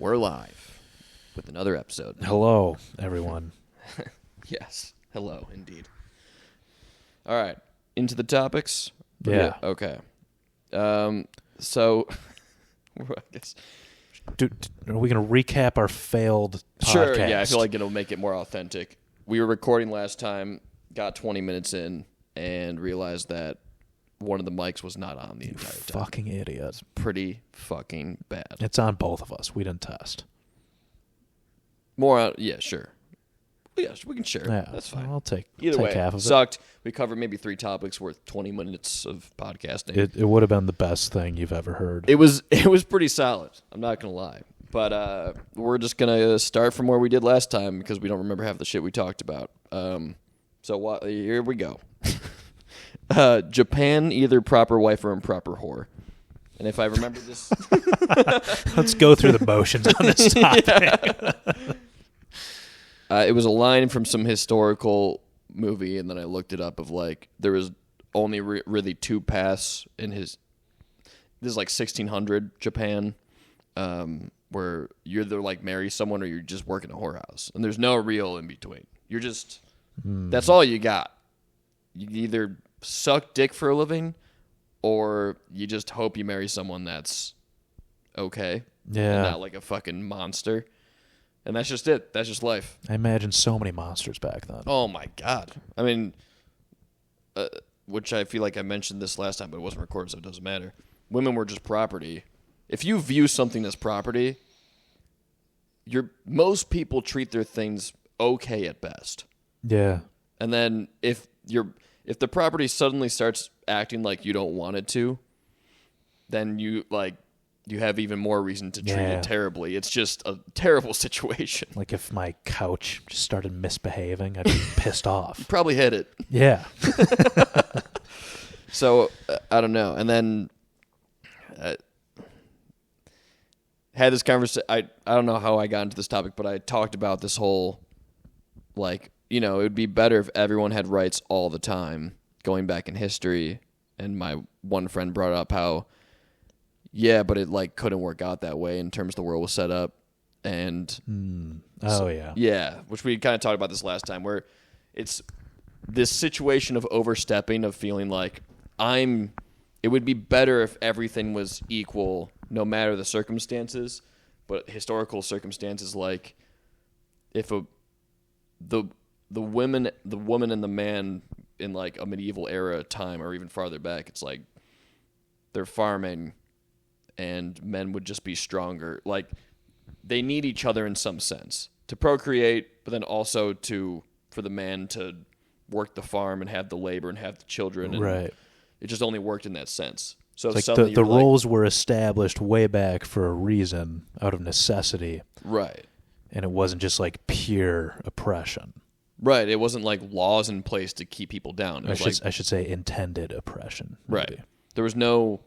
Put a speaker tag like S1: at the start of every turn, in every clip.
S1: We're live with another episode.
S2: Hello, everyone.
S1: Yes. Hello, indeed. All right. Into the topics?
S2: Yeah.
S1: Okay. So, I guess.
S2: Are we going to recap our failed podcast?
S1: Sure, yeah. I feel like it'll make it more authentic. We were recording last time, got 20 minutes in, and realized that one of the mics was not on the entire time.
S2: Fucking idiot.
S1: Pretty fucking bad.
S2: It's on both of us. We didn't test.
S1: More on, yeah, sure. Yes, we can share.
S2: Yeah,
S1: That's fine.
S2: I'll take
S1: Either way,
S2: half of it.
S1: Sucked. We covered maybe 3 topics worth 20 minutes of podcasting.
S2: It would have been the best thing you've ever heard.
S1: It was pretty solid. I'm not going to lie. But we're just going to start from where we did last time because we don't remember half the shit we talked about. Here we go. Japan, either proper wife or improper whore. And if I remember this...
S2: Let's go through the motions on this topic.
S1: It was a line from some historical movie, and then I looked it up of like, there was only really 2 paths in his... This is like 1600 Japan, where you're either like marry someone or you just work in a whorehouse. And there's no real in between. You're just... That's all you got. You either suck dick for a living or you just hope you marry someone that's okay.
S2: Yeah.
S1: And not like a fucking monster. And that's just it. That's just life.
S2: I imagine so many monsters back then.
S1: Oh, my God. I mean, which I feel like I mentioned this last time, but it wasn't recorded, so it doesn't matter. Women were just property. If you view something as property, most people treat their things okay at best.
S2: Yeah.
S1: And then if the property suddenly starts acting like you don't want it to, then you have even more reason to treat it terribly. It's just a terrible situation.
S2: Like if my couch just started misbehaving, I'd be pissed off.
S1: You probably hit it.
S2: Yeah.
S1: So, I don't know. And then had this conversation. I don't know how I got into this topic, but I talked about this whole, like, it would be better if everyone had rights all the time, going back in history. And my one friend brought up how, yeah, but it like couldn't work out that way in terms of the world was set up. And yeah, which we kind of talked about this last time, where it's this situation of overstepping, of feeling like it would be better if everything was equal no matter the circumstances, but historical circumstances, like if the woman and the man in like a medieval era time or even farther back, it's like they're farming and men would just be stronger. Like they need each other in some sense to procreate, but then also for the man to work the farm and have the labor and have the children. And
S2: right.
S1: It just only worked in that sense. So
S2: it's like the roles were established way back for a reason, out of necessity.
S1: Right.
S2: And it wasn't just like pure oppression.
S1: Right. It wasn't like laws in place to keep people down.
S2: I should say intended oppression.
S1: Maybe. Right. There was no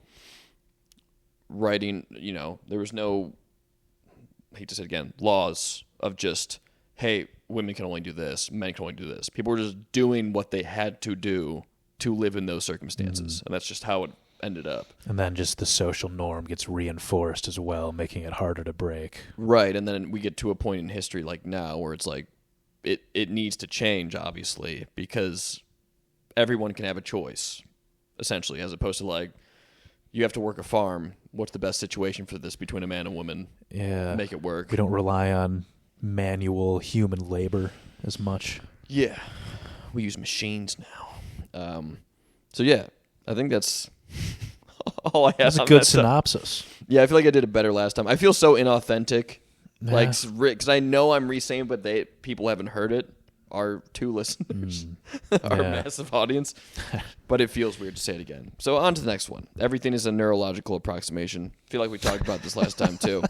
S1: writing, there was no, I hate to say it again, laws of just, hey, women can only do this, men can only do this. People were just doing what they had to do to live in those circumstances. And that's just how it ended up.
S2: And then just the social norm gets reinforced as well, making it harder to break.
S1: Right. And then we get to a point in history like now where it's like, it needs to change, obviously, because everyone can have a choice, essentially, as opposed to like, you have to work a farm. What's the best situation for this between a man and woman?
S2: Yeah.
S1: Make it work.
S2: We don't rely on manual human labor as much.
S1: Yeah. We use machines now. So, yeah, I think that's all I have.
S2: That's a good synopsis.
S1: Yeah, I feel like I did it better last time. I feel so inauthentic. Yeah. Like, because I know I'm re-saying, but people haven't heard it. Our 2 listeners, our massive audience. But it feels weird to say it again. So on to the next one. Everything is a neurological approximation. I feel like we talked about this last time too.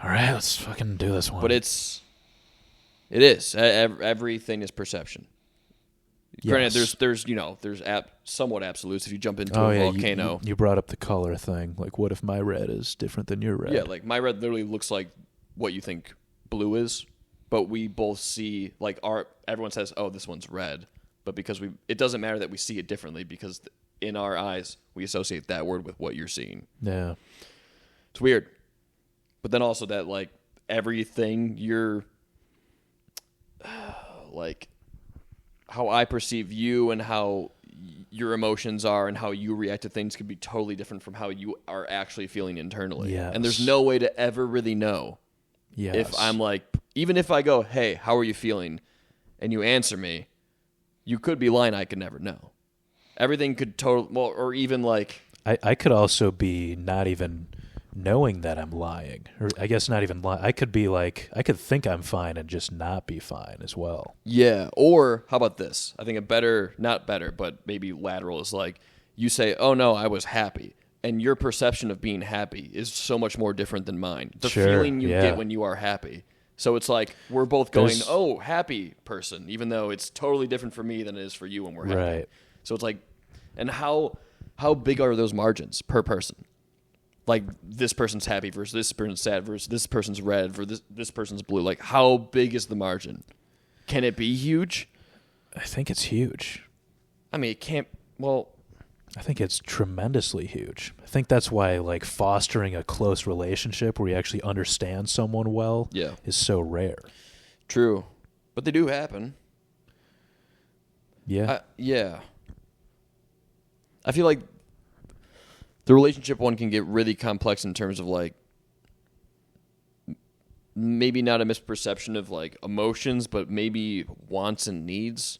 S2: All right, let's fucking do this one.
S1: But it is. Everything is perception.
S2: Yes.
S1: Granted, there's somewhat absolutes. If you jump into a volcano.
S2: You brought up the color thing. Like, what if my red is different than your red?
S1: Yeah, like my red literally looks like what you think blue is, but we both see, like, everyone says, oh, this one's red, but because it doesn't matter that we see it differently, because in our eyes we associate that word with what you're seeing.
S2: Yeah,
S1: it's weird. But then also that, like, everything you're like how I perceive you and how your emotions are and how you react to things could be totally different from how you are actually feeling internally.
S2: Yes.
S1: And there's no way to ever really know.
S2: Yes.
S1: If I'm like, even if I go, hey, how are you feeling? And you answer me, you could be lying. I could never know. Everything could or even like.
S2: I could also be not even knowing that I'm lying. Or I guess not even lying. I could be like, I could think I'm fine and just not be fine as well.
S1: Yeah. Or how about this? I think not better, but maybe lateral is like you say, oh no, I was happy. And your perception of being happy is so much more different than mine. The feeling you get when you are happy. So it's like we're both going, oh, happy person, even though it's totally different for me than it is for you when we're happy.
S2: Right.
S1: So it's like, and how big are those margins per person? Like this person's happy versus this person's sad versus this person's red versus this person's blue. Like how big is the margin? Can it be huge?
S2: I think it's huge.
S1: I mean, it can't. Well,
S2: I think it's tremendously huge. I think that's why like fostering a close relationship where you actually understand someone well is so rare.
S1: True. But they do happen.
S2: Yeah.
S1: Yeah. I feel like the relationship one can get really complex in terms of like maybe not a misperception of like emotions, but maybe wants and needs.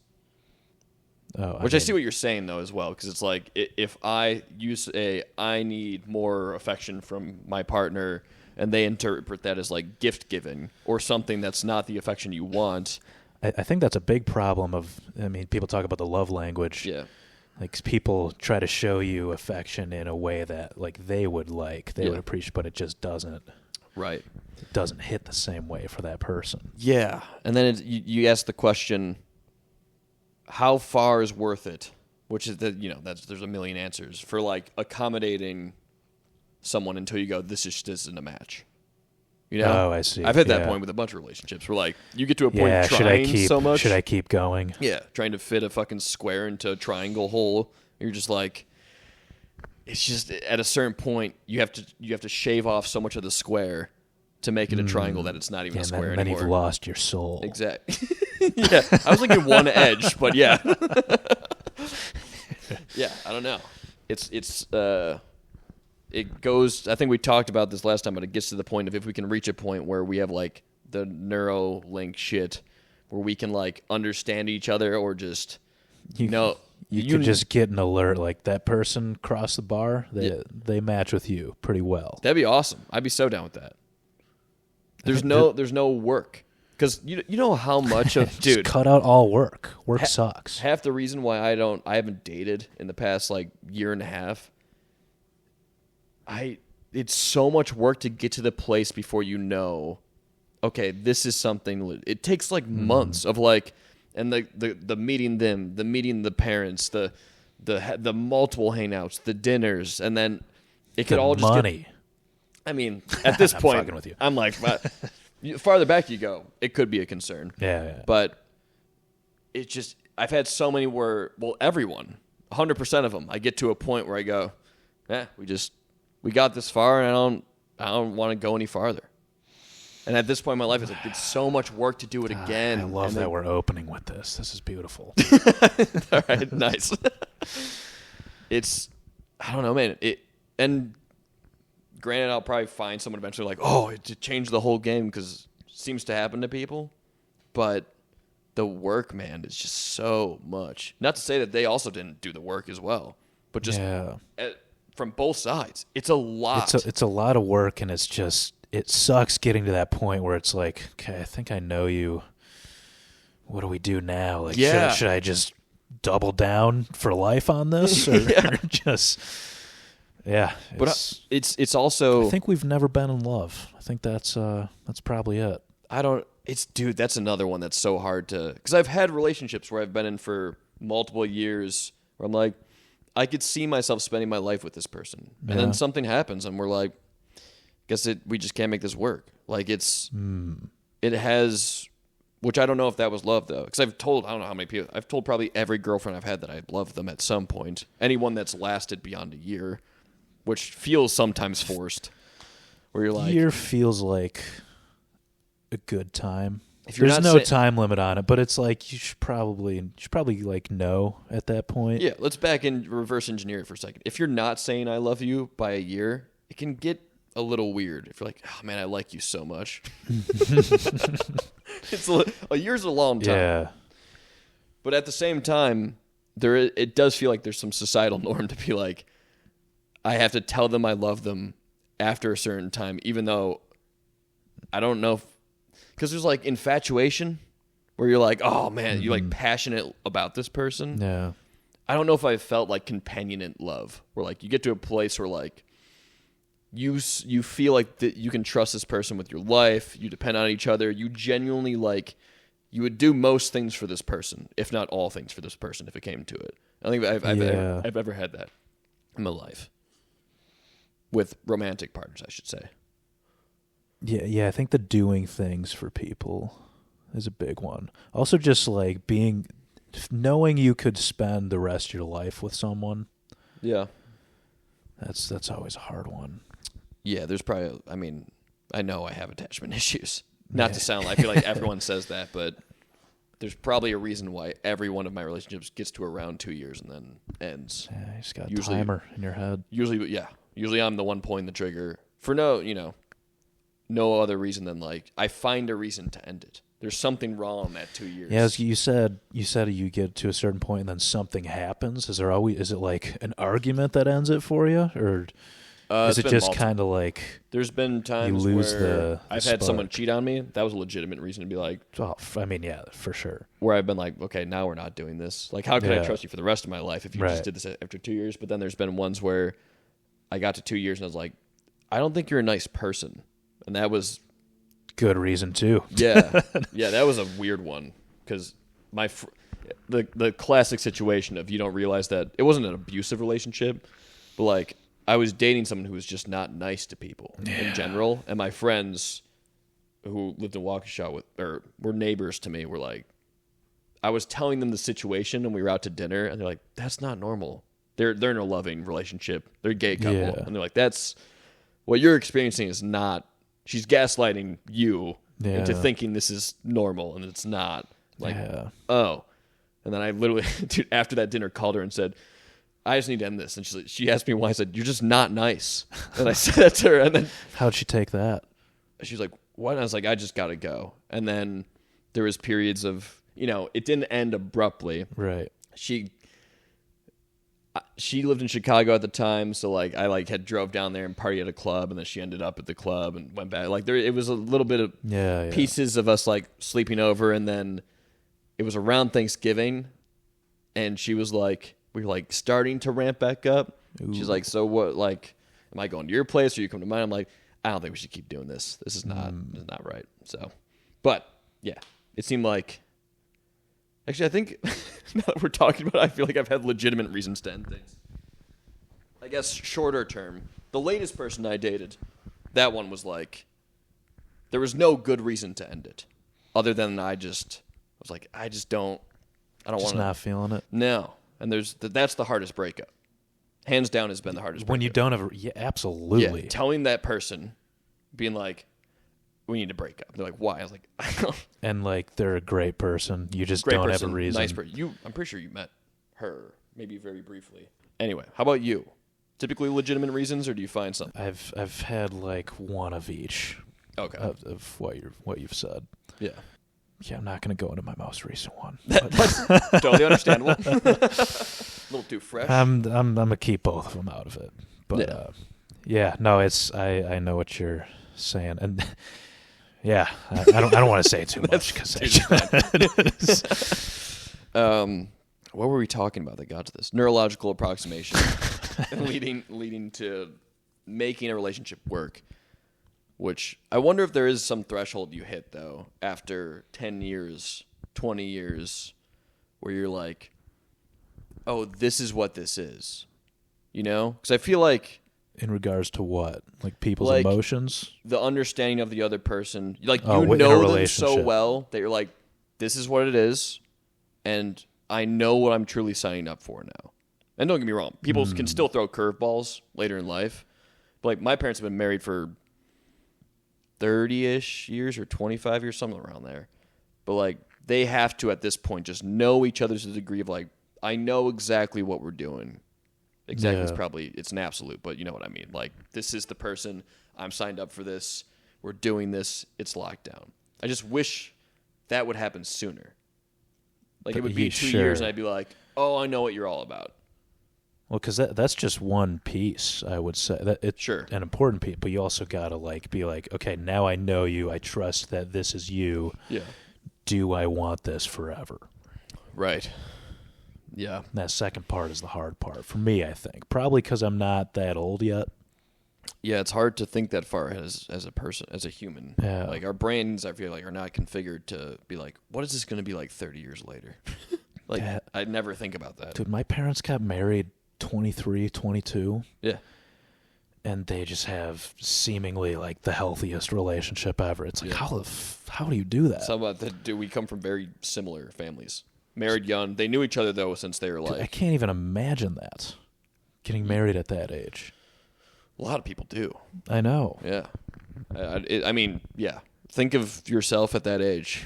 S1: I see what you're saying though as well, because it's like if I say I need more affection from my partner, and they interpret that as like gift giving or something that's not the affection you want.
S2: I think that's a big problem people talk about the love language.
S1: Yeah.
S2: Like people try to show you affection in a way that like they would appreciate, but it just doesn't.
S1: Right.
S2: It doesn't hit the same way for that person.
S1: Yeah. And then you ask the question, how far is worth it? Which is there's a million answers for like accommodating someone until you go, this isn't a match. You know?
S2: Oh, I see.
S1: I've had that point with a bunch of relationships where like you get to a point trying so much.
S2: Should I keep going?
S1: Yeah, trying to fit a fucking square into a triangle hole. You're just like, it's just at a certain point you have to shave off so much of the square to make it a triangle that it's not even a square anymore.
S2: Then you've lost your soul.
S1: Exactly. Yeah, I was thinking one edge, but yeah. Yeah, I don't know. It goes, I think we talked about this last time, but it gets to the point of if we can reach a point where we have like the Neuralink shit where we can like understand each other or just,
S2: you could just get an alert like that person crossed the bar, they match with you pretty well.
S1: That'd be awesome. I'd be so down with that. There's no work. Because you know how much of dude
S2: cut out all work. Work sucks.
S1: Half the reason why I haven't dated in the past like year and a half. It's so much work to get to the place before you know, okay, this is something. It takes like months of like, and the meeting them, the meeting the parents, the multiple hangouts, the dinners, and then it could all just
S2: money.
S1: I mean, at this point,
S2: fucking with you.
S1: I'm like, farther back you go, it could be a concern.
S2: Yeah.
S1: But it's just, I've had so many where, everyone, 100% of them, I get to a point where I go, we got this far, and I don't want to go any farther. And at this point in my life, it's so much work to do it again.
S2: I love that we're opening with this. This is beautiful.
S1: All right, nice. I don't know, man. And granted, I'll probably find someone eventually like, it changed the whole game because it seems to happen to people. But the work, man, is just so much. Not to say that they also didn't do the work as well, but just from both sides, it's a lot.
S2: It's a lot of work, and it's just, it sucks getting to that point where it's like, okay, I think I know you. What do we do now? Like, should I just double down for life on this, or just? Yeah,
S1: but it's also.
S2: I think we've never been in love. I think that's probably it.
S1: That's another one that's so hard to, because I've had relationships where I've been in for multiple years where I'm like, I could see myself spending my life with this person, and then something happens, and we're like, we just can't make this work. Like it has, which I don't know if that was love though, because I don't know how many people, I've told probably every girlfriend I've had that I love them at some point. Anyone that's lasted beyond a year, which feels sometimes forced, where you're like,
S2: year feels like a good time.
S1: If you're
S2: There's
S1: not
S2: no time limit on it, but it's like you should probably like know at that point.
S1: Yeah, let's back in reverse engineer it for a second. If you're not saying I love you by a year, it can get a little weird. If you're like, oh man, I like you so much. A year's a long time.
S2: Yeah.
S1: But at the same time, it does feel like there's some societal norm to be like, I have to tell them I love them after a certain time, even though I don't know. Because there's like infatuation where you're like, oh man, you're like passionate about this person.
S2: Yeah.
S1: I don't know if I felt like companionate love, where like you get to a place where like you feel like that you can trust this person with your life. You depend on each other. You genuinely like you would do most things for this person, if not all things for this person, if it came to it. I think I've ever had that in my life with romantic partners, I should say.
S2: Yeah. I think the doing things for people is a big one. Also, just like knowing you could spend the rest of your life with someone.
S1: Yeah.
S2: That's always a hard one.
S1: Yeah, there's probably, I mean, I know I have attachment issues. Not to sound like, I feel like everyone says that, but there's probably a reason why every one of my relationships gets to around 2 years and then ends.
S2: Yeah, you just got a timer in your head.
S1: Usually I'm the one pulling the trigger for no other reason than like I find a reason to end it. There's something wrong in that 2 years.
S2: Yeah, as you said you get to a certain point and then something happens. Is it like an argument that ends it for you, or is it just kind of like
S1: there's been times where I've had someone cheat on me? That was a legitimate reason to be like,
S2: oh, I mean, yeah, for sure.
S1: Where I've been like, okay, now we're not doing this. Like, how can I trust you for the rest of my life if you just did this after 2 years? But then there's been ones where I got to 2 years and I was like, I don't think you're a nice person, and that was
S2: good reason too.
S1: Yeah, that was a weird one because the classic situation of you don't realize that it wasn't an abusive relationship, but like I was dating someone who was just not nice to people in general, and my friends who lived in Waukesha were neighbors to me were like, I was telling them the situation and we were out to dinner and they're like, that's not normal. They're in a loving relationship. They're a gay couple, and they're like, that's what you're experiencing is not. She's gaslighting you into thinking this is normal, and it's not. Like, oh. And then I literally, dude, after that dinner, called her and said, I just need to end this. And she asked me why. I said, you're just not nice. And I said that to her. And then
S2: how'd she take that?
S1: She was like, what? And I was like, I just got to go. And then there was periods of, it didn't end abruptly.
S2: Right.
S1: She lived in Chicago at the time, so like I like had drove down there and partied at a club, and then she ended up at the club and went back. Like it was a little bit of pieces of us like sleeping over, and then it was around Thanksgiving, and she was like, we were like starting to ramp back up. Ooh. She's like, so what? Like, am I going to your place or you come to mine? I'm like, I don't think we should keep doing this. This is not right. So, but yeah, it seemed like. Actually, I think now that we're talking about it, I feel like I've had legitimate reasons to end things. I guess shorter term. The latest person I dated, that one was like, there was no good reason to end it. Other than I don't want to.
S2: Just not feeling it?
S1: No. And that's the hardest breakup. Hands down has been the hardest breakup.
S2: When you don't have, absolutely.
S1: Yeah, telling that person, being like, we need to break up. They're like, why? I was like, I don't know.
S2: And like, they're a great person. You just don't have a reason.
S1: Nice person. I'm pretty sure you met her, maybe very briefly. Anyway, how about you? Typically legitimate reasons, or do you find something?
S2: I've had like one of each.
S1: Okay.
S2: Of what you've said.
S1: Yeah.
S2: Yeah, I'm not going to go into my most recent one.
S1: That's totally understandable. A little too fresh.
S2: I'm gonna keep both of them out of it. But I know what you're saying, and yeah, I don't want to say too much because
S1: what were we talking about that got to this? Neurological approximation, and leading to making a relationship work. Which I wonder if there is some threshold you hit though after 10 years, 20 years, where you're like, oh, this is what this is, Because I feel like
S2: in regards to what, like people's emotions,
S1: the understanding of the other person, like know them so well that you're like, this is what it is, and I know what I'm truly signing up for now. And don't get me wrong, people can still throw curveballs later in life, but like my parents have been married for 30-ish years or 25 years, something around there. But, like, they have to, at this point, just know each other to the degree of, like, I know exactly what we're doing. Exactly, it's an absolute, but you know what I mean. Like, this is the person, I'm signed up for this, we're doing this, it's locked down. I just wish that would happen sooner. Like, it would be 2 years, and I'd be like, oh, I know what you're all about.
S2: Well, because that's just one piece, I would say. That it's an important piece, but you also got to, like, be like, okay, now I know you, I trust that this is you.
S1: Yeah.
S2: Do I want this forever?
S1: Right. Yeah.
S2: And that second part is the hard part, for me, I think. Probably because I'm not that old yet.
S1: Yeah, it's hard to think that far as a person, as a human.
S2: Yeah.
S1: Like, our brains, I feel like, are not configured to be like, what is this going to be like 30 years later? Like, I'd never think about that.
S2: Dude, my parents got married 23, 22.
S1: Yeah.
S2: And they just have seemingly, like, the healthiest relationship ever. It's like, how do you do that?
S1: Some about that. Do we come from very similar families? Married young. They knew each other, though, since they were like...
S2: Dude, I can't even imagine that. Getting married at that age.
S1: A lot of people do.
S2: I know.
S1: Yeah. I mean, yeah. Think of yourself at that age.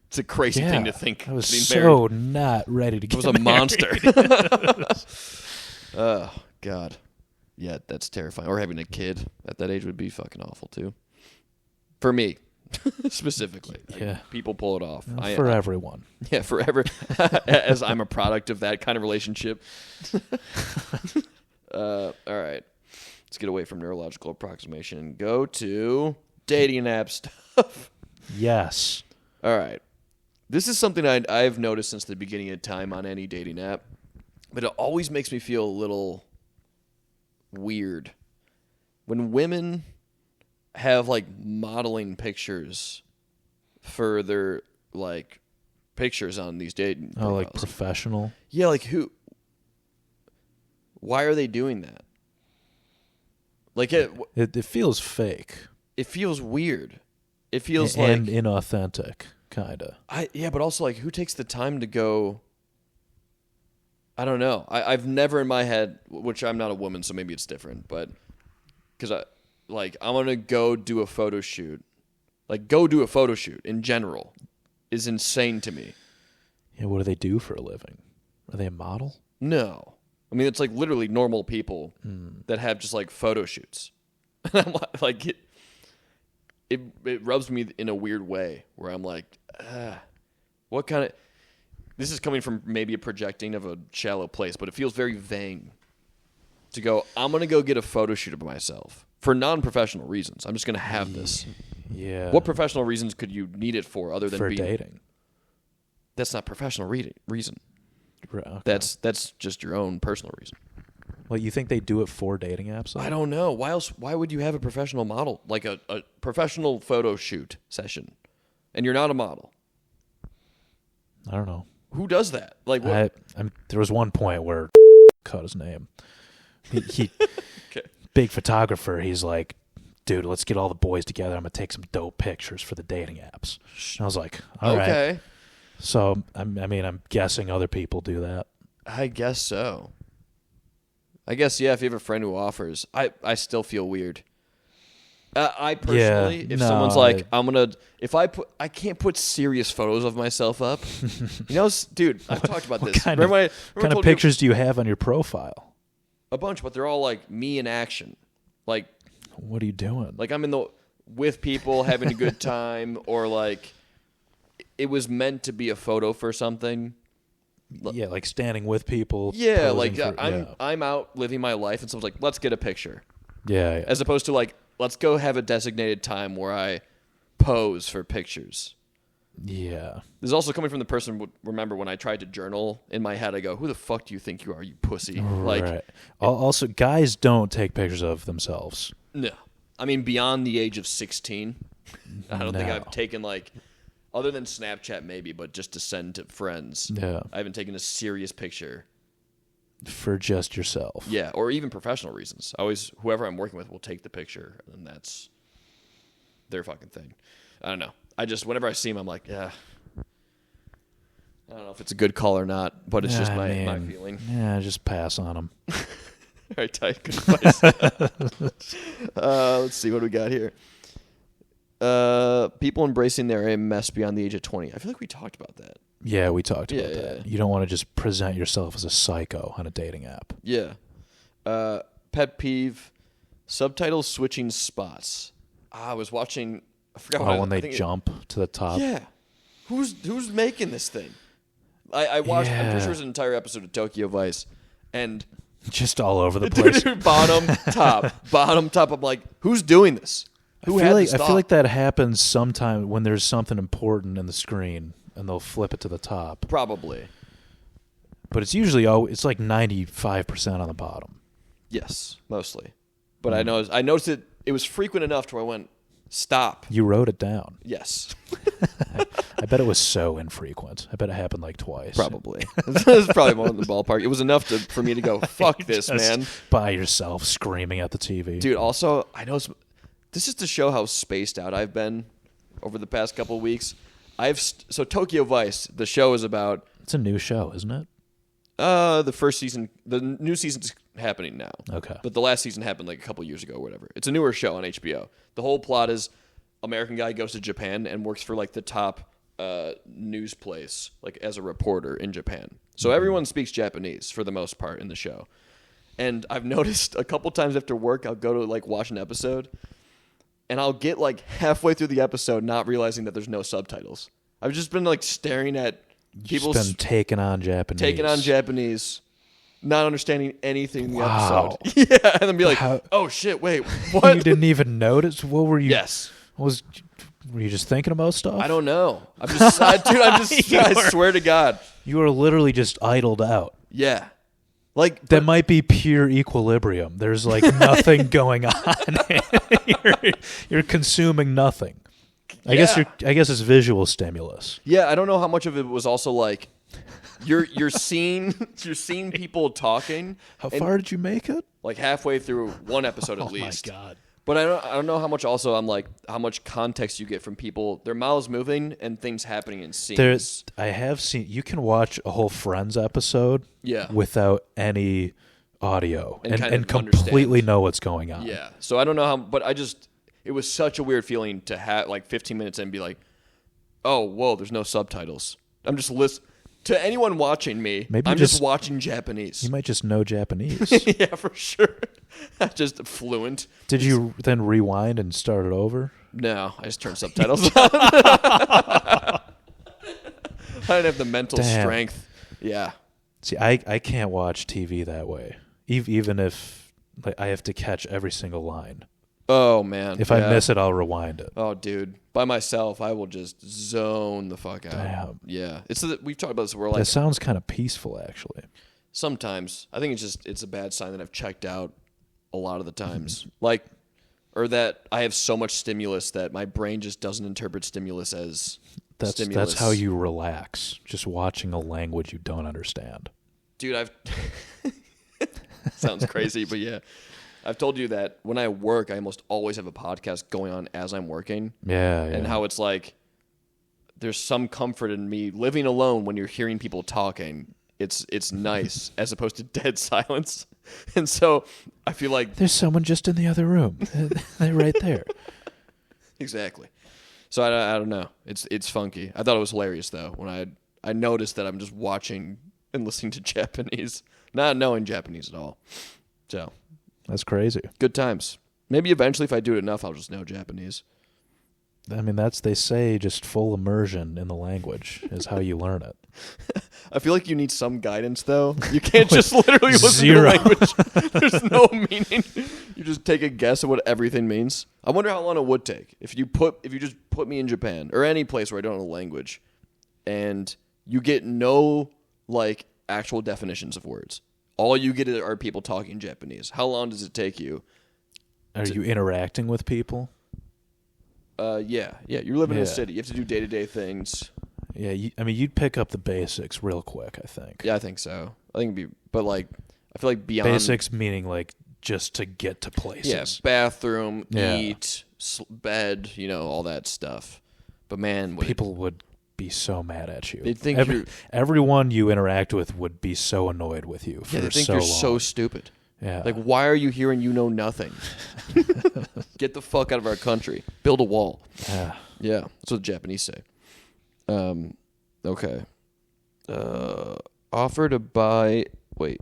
S1: It's a crazy thing to think.
S2: I was so not ready to get married.
S1: I was a monster. Oh, God. Yeah, that's terrifying. Or having a kid at that age would be fucking awful, too. For me, specifically.
S2: Yeah.
S1: Like, people pull it off.
S2: Well, for everyone.
S1: Yeah, forever. As I'm a product of that kind of relationship. All right. Let's get away from neurological approximation and go to dating app stuff.
S2: Yes.
S1: All right. This is something I've noticed since the beginning of time on any dating app, but it always makes me feel a little weird when women have, like, modeling pictures for their, like, pictures on these dating profiles.
S2: Like professional?
S1: Yeah, like who? Why are they doing that? Like
S2: it feels fake.
S1: It feels weird. It feels
S2: and inauthentic, kind of.
S1: Yeah, but also, like, who takes the time to go? I don't know. I've never in my head, which I'm not a woman, so maybe it's different, but because I'm gonna go do a photo shoot. Like, go do a photo shoot in general is insane to me.
S2: Yeah, what do they do for a living? Are they a model?
S1: No. I mean, it's like literally normal people that have just, like, photo shoots. I'm like, it rubs me in a weird way where I'm like, what kind of... This is coming from maybe a projecting of a shallow place, but it feels very vain to go, I'm going to go get a photo shoot of myself for non-professional reasons. I'm just going to have this.
S2: Yeah.
S1: What professional reasons could you need it for other than
S2: for
S1: being...
S2: dating?
S1: That's not professional reason.
S2: Okay.
S1: That's just your own personal reason.
S2: Well, you think they do it for dating apps?
S1: I don't know. Why else? Why would you have a professional model, like a professional photo shoot session, and you're not a model?
S2: I don't know.
S1: Who does that? Like, what?
S2: There was one point where cut his name. He
S1: okay.
S2: Big photographer. He's like, dude, let's get all the boys together. I'm gonna take some dope pictures for the dating apps. And I was like, all right.
S1: Okay.
S2: So I'm guessing other people do that.
S1: I guess so. I guess, yeah, if you have a friend who offers, I still feel weird. I personally, if someone's like, I can't put serious photos of myself up. You know, dude, I've talked about this.
S2: What kind of pictures do you have on your profile?
S1: A bunch, but they're all like me in action. Like,
S2: what are you doing?
S1: Like, I'm with people having a good time, or like it was meant to be a photo for something.
S2: Yeah, like standing with people.
S1: Yeah, like I'm out living my life, and someone's like, "Let's get a picture."
S2: Yeah.
S1: As opposed to like, "Let's go have a designated time where I pose for pictures."
S2: Yeah.
S1: This is also coming from the person. Remember when I tried to journal in my head? I go, "Who the fuck do you think you are, you pussy?" Like,
S2: right. Also, guys don't take pictures of themselves.
S1: No, I mean beyond the age of 16, I don't think I've taken like. Other than Snapchat, maybe, but just to send to friends.
S2: Yeah.
S1: I haven't taken a serious picture.
S2: For just yourself.
S1: Yeah, or even professional reasons. Whoever I'm working with will take the picture, and that's their fucking thing. I don't know. Whenever I see them, I'm like, yeah. I don't know if it's a good call or not, but it's just my feeling.
S2: Yeah, just pass on them.
S1: All right, tight. Good advice. Let's see what we got here. People embracing their MS beyond the age of 20. I feel like we talked about that.
S2: Yeah, we talked about that. You don't want to just present yourself as a psycho on a dating app.
S1: Yeah. Pet peeve, subtitle switching spots. I was watching. I forgot
S2: when they jump to the top.
S1: Yeah. Who's making this thing? I watched. I'm pretty sure it was an entire episode of Tokyo Vice, and
S2: just all over the place.
S1: bottom top. I'm like, who's doing this?
S2: I feel like that happens sometime when there's something important in the screen, and they'll flip it to the top.
S1: Probably.
S2: But it's usually it's like 95% on the bottom.
S1: Yes, mostly. But I noticed it was frequent enough to where I went, stop.
S2: You wrote it down.
S1: Yes.
S2: I bet it was so infrequent. I bet it happened like twice.
S1: Probably. It was probably more in the ballpark. It was enough for me to go, fuck this, man.
S2: By yourself screaming at the TV.
S1: Dude, also, I know this is to show how spaced out I've been over the past couple of weeks. So Tokyo Vice, the show is about...
S2: It's a new show, isn't it?
S1: The first season, the new season's happening now.
S2: Okay.
S1: But the last season happened like a couple years ago or whatever. It's a newer show on HBO. The whole plot is American guy goes to Japan and works for like the top news place, like as a reporter in Japan. So everyone speaks Japanese for the most part in the show. And I've noticed a couple times after work, I'll go to like watch an episode and I'll get like halfway through the episode not realizing that there's no subtitles. I've just been like staring at people
S2: taking on Japanese,
S1: not understanding anything in the episode. Yeah, and then be like, oh shit, wait, what?
S2: You didn't even notice? What were you?
S1: Yes.
S2: Were you just thinking about stuff?
S1: I don't know. I swear to God.
S2: You were literally just idled out.
S1: Yeah.
S2: That might be pure equilibrium. There's like nothing going on. You're consuming nothing. I guess it's visual stimulus.
S1: Yeah, I don't know how much of it was also like you're seeing people talking.
S2: How far did you make it?
S1: Like halfway through one episode at least.
S2: Oh my God.
S1: But I don't know how much also I'm like how much context you get from people, their mouths moving and things happening in scenes.
S2: I have seen you can watch a whole Friends episode without any audio and completely know what's going on.
S1: Yeah. So I don't know how, but it was such a weird feeling to have like 15 minutes and be like, oh, whoa, there's no subtitles. I'm just listening. To anyone watching me, I'm just watching Japanese.
S2: You might just know Japanese.
S1: Yeah, for sure. Just fluent.
S2: Did you then rewind and start it over?
S1: No, I just turned subtitles on. I didn't have the mental strength. Yeah.
S2: See, I can't watch TV that way, even if I have to catch every single line.
S1: Oh, man.
S2: If I miss it, I'll rewind it.
S1: Oh, dude. By myself, I will just zone the fuck out. Damn. Yeah. We've talked about this. We're like,
S2: that sounds kind of peaceful, actually.
S1: Sometimes. I think it's a bad sign that I've checked out a lot of the times. Or that I have so much stimulus that my brain just doesn't interpret stimulus as stimulus.
S2: That's how you relax, just watching a language you don't understand.
S1: Dude, sounds crazy, but yeah. I've told you that when I work, I almost always have a podcast going on as I'm working.
S2: Yeah.
S1: And how it's like there's some comfort in me living alone when you're hearing people talking. It's nice as opposed to dead silence. And so I feel like
S2: there's someone just in the other room. They're right there.
S1: Exactly. So I don't know. It's funky. I thought it was hilarious though when I noticed that I'm just watching and listening to Japanese, not knowing Japanese at all. So
S2: that's crazy.
S1: Good times. Maybe eventually if I do it enough, I'll just know Japanese.
S2: I mean, they say just full immersion in the language is how you learn it.
S1: I feel like you need some guidance, though. You can't just literally listen to the language. There's no meaning. You just take a guess at what everything means. I wonder how long it would take if you just put me in Japan or any place where I don't know the language, and you get no like actual definitions of words. All you get are people talking Japanese. How long does it take you?
S2: Are you interacting with people?
S1: Yeah. You're living in a city. You have to do day-to-day things.
S2: Yeah, you'd pick up the basics real quick, I think.
S1: Yeah, I think so. I feel like beyond
S2: basics meaning like just to get to places.
S1: Yeah, bathroom, eat, bed, all that stuff. But man,
S2: people would be so mad at you.
S1: They'd think
S2: everyone you interact with would be so annoyed with you for
S1: they think
S2: so
S1: you're
S2: long.
S1: so stupid.
S2: Yeah.
S1: Like, why are you here and you know nothing? Get the fuck out of our country. Build a wall.
S2: Yeah.
S1: Yeah, that's what the Japanese say. Okay. Offer to buy... Wait.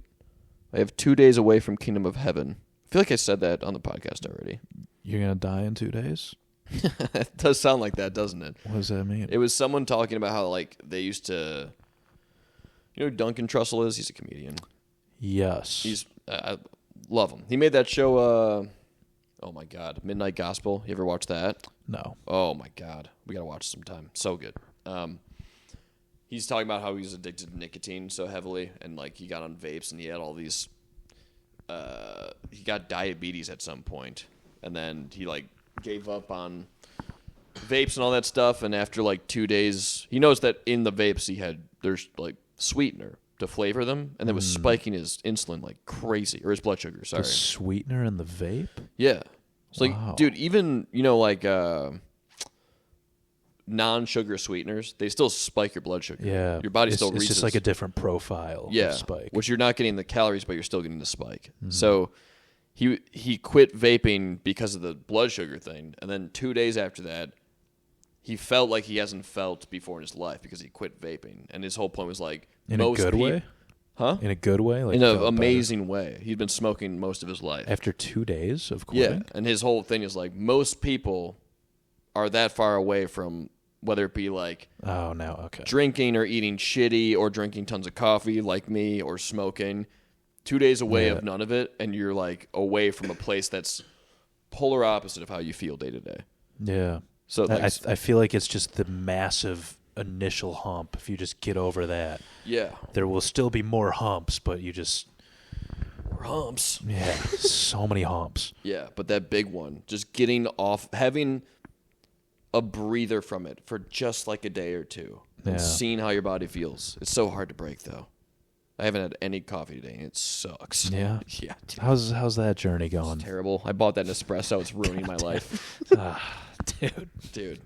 S1: I have 2 days away from Kingdom of Heaven. I feel like I said that on the podcast already.
S2: You're going to die in 2 days?
S1: It does sound like that, doesn't it?
S2: What does that mean?
S1: It was someone talking about how, like, they used to... You know who Duncan Trussell is? He's a comedian.
S2: Yes.
S1: I love him. He made that show, oh my God, Midnight Gospel. You ever watch that?
S2: No.
S1: Oh my God. We got to watch it sometime. So good. He's talking about how he's addicted to nicotine so heavily, and like he got on vapes and he had all these, he got diabetes at some point, and then he like gave up on vapes and all that stuff, and after like 2 days, he knows that in the vapes there's like sweetener to flavor them, and it was spiking his insulin like crazy, or his blood sugar, sorry.
S2: The sweetener in the vape?
S1: Yeah. It's like,
S2: Wow.
S1: dude, even, you know, like non-sugar sweeteners, they still spike your blood sugar.
S2: Yeah.
S1: Your body still
S2: It's
S1: reaches.
S2: just like a different profile
S1: yeah,
S2: of spike.
S1: which you're not getting the calories, but you're still getting the spike. So he quit vaping because of the blood sugar thing, and then 2 days after that, he felt like he hasn't felt before in his life because he quit vaping. And his whole point was like,
S2: In a good way?
S1: Huh?
S2: In a good way? Like
S1: In an
S2: felt
S1: amazing way. He'd been smoking most of his life.
S2: better? After 2 days of
S1: Yeah,
S2: quitting?
S1: and his whole thing is like, most people are that far away from, whether it be like
S2: Oh, no. Okay.
S1: drinking or eating shitty or drinking tons of coffee like me or smoking, 2 days away
S2: Yeah.
S1: of none of it, and you're like away from a place that's polar opposite of how you feel day to day.
S2: Yeah.
S1: So like,
S2: I feel like it's just the massive initial hump. If you just get over that,
S1: yeah,
S2: there will still be more humps, but you just,
S1: or humps.
S2: yeah, so many humps.
S1: Yeah, but that big one, just getting off, having a breather from it for just like a day or two, and
S2: Yeah.
S1: seeing how your body feels. It's so hard to break, though. I haven't had any coffee today, and it sucks.
S2: Yeah.
S1: Yeah, dude,
S2: How's that journey going?
S1: terrible. I bought that Nespresso. It's ruining my life. Dude.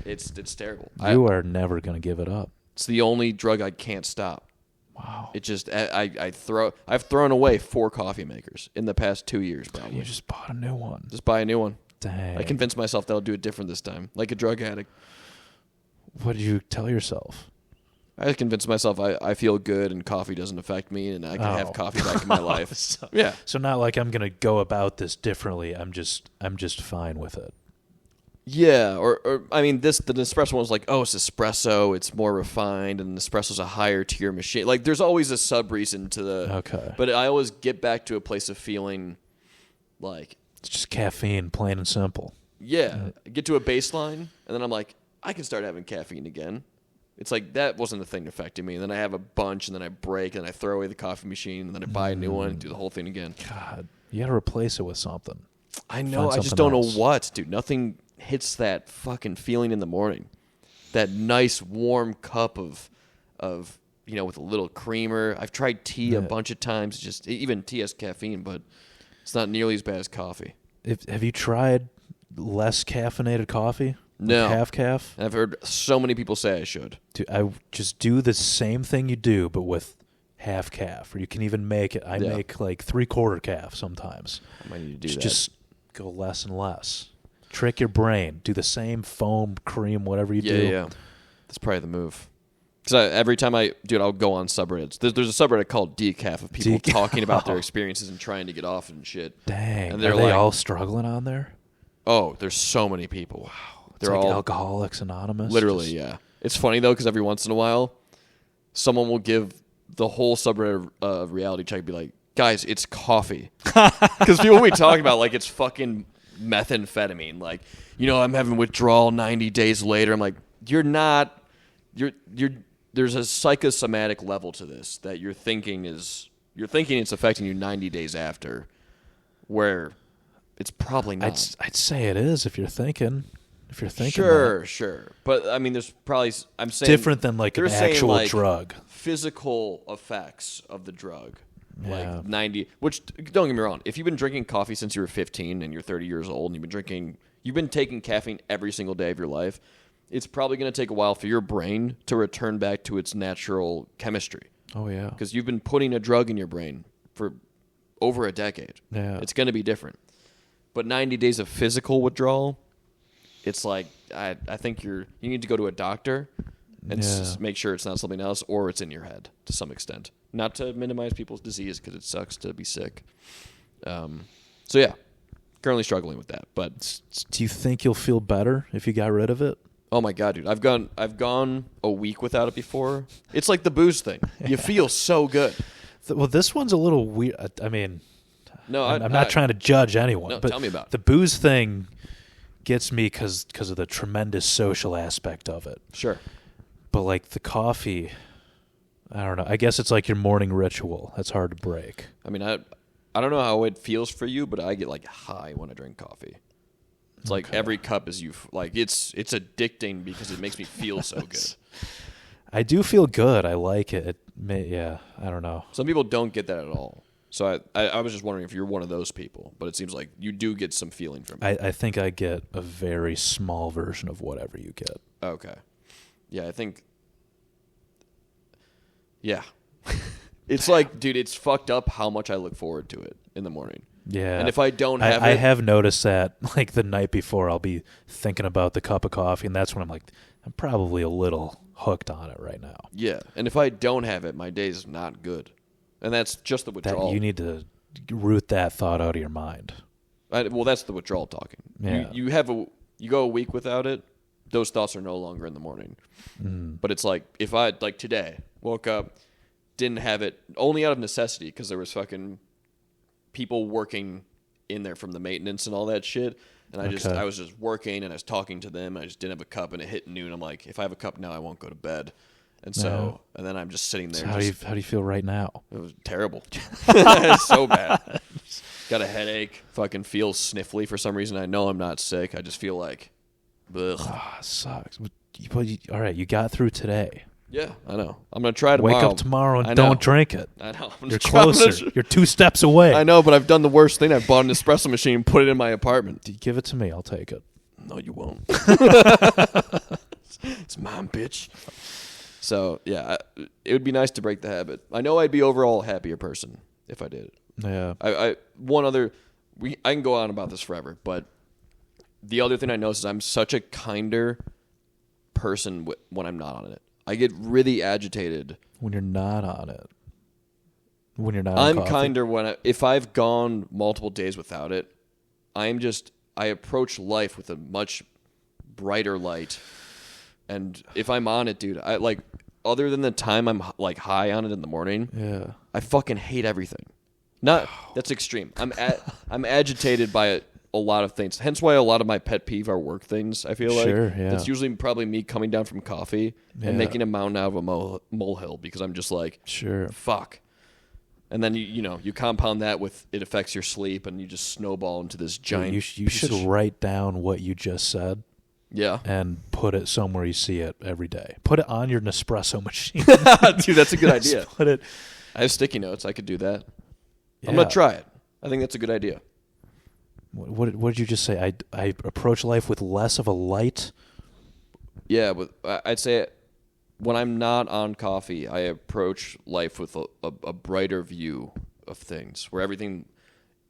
S1: It's terrible.
S2: You are never going to give it up.
S1: It's the only drug I can't stop.
S2: Wow.
S1: It just I've thrown away 4 coffee makers in the past 2 years, probably.
S2: You just bought a new one.
S1: Just buy a new one.
S2: Dang.
S1: I convinced myself that I'll do it different this time, like a drug addict.
S2: What did you tell yourself?
S1: I convinced myself I feel good and coffee doesn't affect me and I can have coffee back in my life.
S2: So,
S1: Yeah.
S2: So not like I'm going to go about this differently. I'm just fine with it.
S1: Yeah, or I mean, the Nespresso one's like, oh, it's espresso, it's more refined, and Nespresso's a higher tier machine. Like, there's always a sub reason to the.
S2: Okay.
S1: But I always get back to a place of feeling like,
S2: It's just caffeine, plain and simple.
S1: yeah, I get to a baseline, and then I'm like, I can start having caffeine again. It's like that wasn't the thing affecting me. And then I have a bunch, and then I break, and I throw away the coffee machine, and then I buy a new one and do the whole thing again.
S2: God, you got to replace it with something.
S1: I know. I just
S2: something
S1: don't
S2: else.
S1: know what, dude. Nothing hits that fucking feeling in the morning. That nice warm cup of with a little creamer. I've tried tea a bunch of times. Just even tea has caffeine, but it's not nearly as bad as coffee.
S2: Have you tried less caffeinated coffee?
S1: No.
S2: Like half calf?
S1: And I've heard so many people say I should.
S2: I just do the same thing you do, but with half calf. Or you can even make it. I make like 3/4 calf sometimes.
S1: I might need to do that.
S2: Just go less and less. Trick your brain. Do the same foam, cream, whatever you do.
S1: Yeah. That's probably the move. Because every time I'll go on subreddits. There's a subreddit called Decaf of people talking about their experiences and trying to get off and shit.
S2: Dang.
S1: And
S2: Are
S1: they're
S2: they
S1: like,
S2: all struggling on there?
S1: oh, there's so many people. Wow.
S2: It's like Alcoholics Anonymous?
S1: Literally,
S2: Just-
S1: yeah. It's funny, though, because every once in a while, someone will give the whole subreddit of reality check and be like, guys, it's coffee. Because people will be talking about, like, it's fucking methamphetamine. Like, I'm having withdrawal 90 days later. I'm like, you're not. There's a psychosomatic level to this that you're thinking it's affecting you 90 days after, where it's probably not.
S2: I'd say it is if you're thinking. If you're thinking
S1: Sure. But, I mean, there's probably, I'm saying.
S2: different than like an
S1: they're saying,
S2: actual
S1: like,
S2: drug.
S1: Physical effects of the drug.
S2: Yeah.
S1: Like 90, which, don't get me wrong, if you've been drinking coffee since you were 15 and you're 30 years old and you've been taking caffeine every single day of your life, it's probably going to take a while for your brain to return back to its natural chemistry.
S2: Oh, yeah.
S1: Because you've been putting a drug in your brain for over a decade.
S2: Yeah.
S1: It's going to be different. But 90 days of physical withdrawal, it's like I think you need to go to a doctor and make sure it's not something else, or it's in your head to some extent. Not to minimize people's disease, because it sucks to be sick. So yeah, currently struggling with that. But
S2: do you think you'll feel better if you got rid of it?
S1: Oh my God, dude! I've gone a week without it before. It's like the booze thing. You feel so good.
S2: Well, this one's a little weird. I mean,
S1: no,
S2: I'm not trying to judge anyone.
S1: No,
S2: but
S1: tell me about it.
S2: The booze thing gets me because of the tremendous social aspect of it.
S1: Sure.
S2: But like the coffee, I don't know. I guess it's like your morning ritual. That's hard to break.
S1: I mean, I don't know how it feels for you, but I get like high when I drink coffee. It's like every cup is it's addicting because it makes me feel so good.
S2: I do feel good. I like it. I don't know.
S1: Some people don't get that at all. So I was just wondering if you're one of those people, but it seems like you do get some feeling from it.
S2: I think I get a very small version of whatever you get.
S1: Okay. Yeah, I think... Yeah. It's like, dude, it's fucked up how much I look forward to it in the morning.
S2: Yeah.
S1: And if I don't have
S2: I
S1: it...
S2: have noticed that, like, the night before I'll be thinking about the cup of coffee, and that's when I'm like, I'm probably a little hooked on it right now.
S1: Yeah. And if I don't have it, my day's not good. And that's just the withdrawal.
S2: You need to root that thought out of your mind.
S1: Well, that's the withdrawal talking.
S2: Yeah.
S1: You go a week without it, those thoughts are no longer in the morning. But it's like, if I, like today, woke up, didn't have it, only out of necessity, because there was fucking people working in there from the maintenance and all that shit. And I was just working, and I was talking to them, and I just didn't have a cup, and it hit noon. I'm like, if I have a cup now, I won't go to bed. And so, and then I'm just sitting there.
S2: So how do you feel right now?
S1: It was terrible. It's so bad. Got a headache. Fucking feel sniffly for some reason. I know I'm not sick. I just feel like, ugh.
S2: Ah, sucks. All right, you got through today.
S1: Yeah, I know. I'm gonna try tomorrow.
S2: Wake up tomorrow and don't drink it.
S1: I know.
S2: You're closer. You're 2 steps away.
S1: I know, but I've done the worst thing. I've bought an espresso machine and put it in my apartment.
S2: Give it to me. I'll take it.
S1: No, you won't. It's mine, bitch. So, yeah, it would be nice to break the habit. I know I'd be overall a happier person if I did it.
S2: Yeah.
S1: I can go on about this forever, but the other thing I noticed is I'm such a kinder person when I'm not on it. I get really agitated.
S2: When you're not on it. When you're not
S1: I'm kinder if I've gone multiple days without it, I approach life with a much brighter light. And if I'm on it, dude, I like, other than the time I'm like high on it in the morning, I fucking hate everything. That's extreme. I'm agitated by a lot of things. Hence why a lot of my pet peeve are work things, I feel like.
S2: Sure, yeah.
S1: It's usually probably me coming down from coffee and making a mountain out of a molehill, because I'm just like,
S2: sure,
S1: fuck. And then you compound that with it affects your sleep, and you just snowball into this giant...
S2: You should write down what you just said.
S1: Yeah.
S2: And put it somewhere you see it every day. Put it on your Nespresso machine.
S1: Dude, that's a good idea. I have sticky notes. I could do that. Yeah. I'm going to try it. I think that's a good idea.
S2: What did you just say? I approach life with less of a light?
S1: Yeah, but I'd say when I'm not on coffee, I approach life with a brighter view of things, where everything...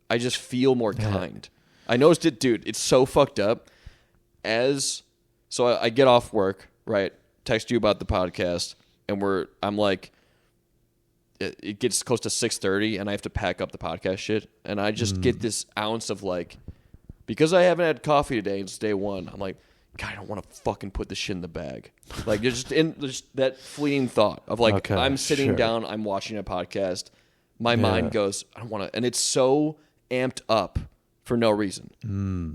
S1: I just feel more kind. I noticed it, dude. It's so fucked up. So I get off work, right? Text you about the podcast, and I'm like, it gets close to 6:30, and I have to pack up the podcast shit, and I just get this ounce of like, because I haven't had coffee today, it's day one. I'm like, God, I don't want to fucking put this shit in the bag. Like, there's that fleeting thought of like, I'm sitting down, I'm watching a podcast, my mind goes, I don't want to, and it's so amped up for no reason.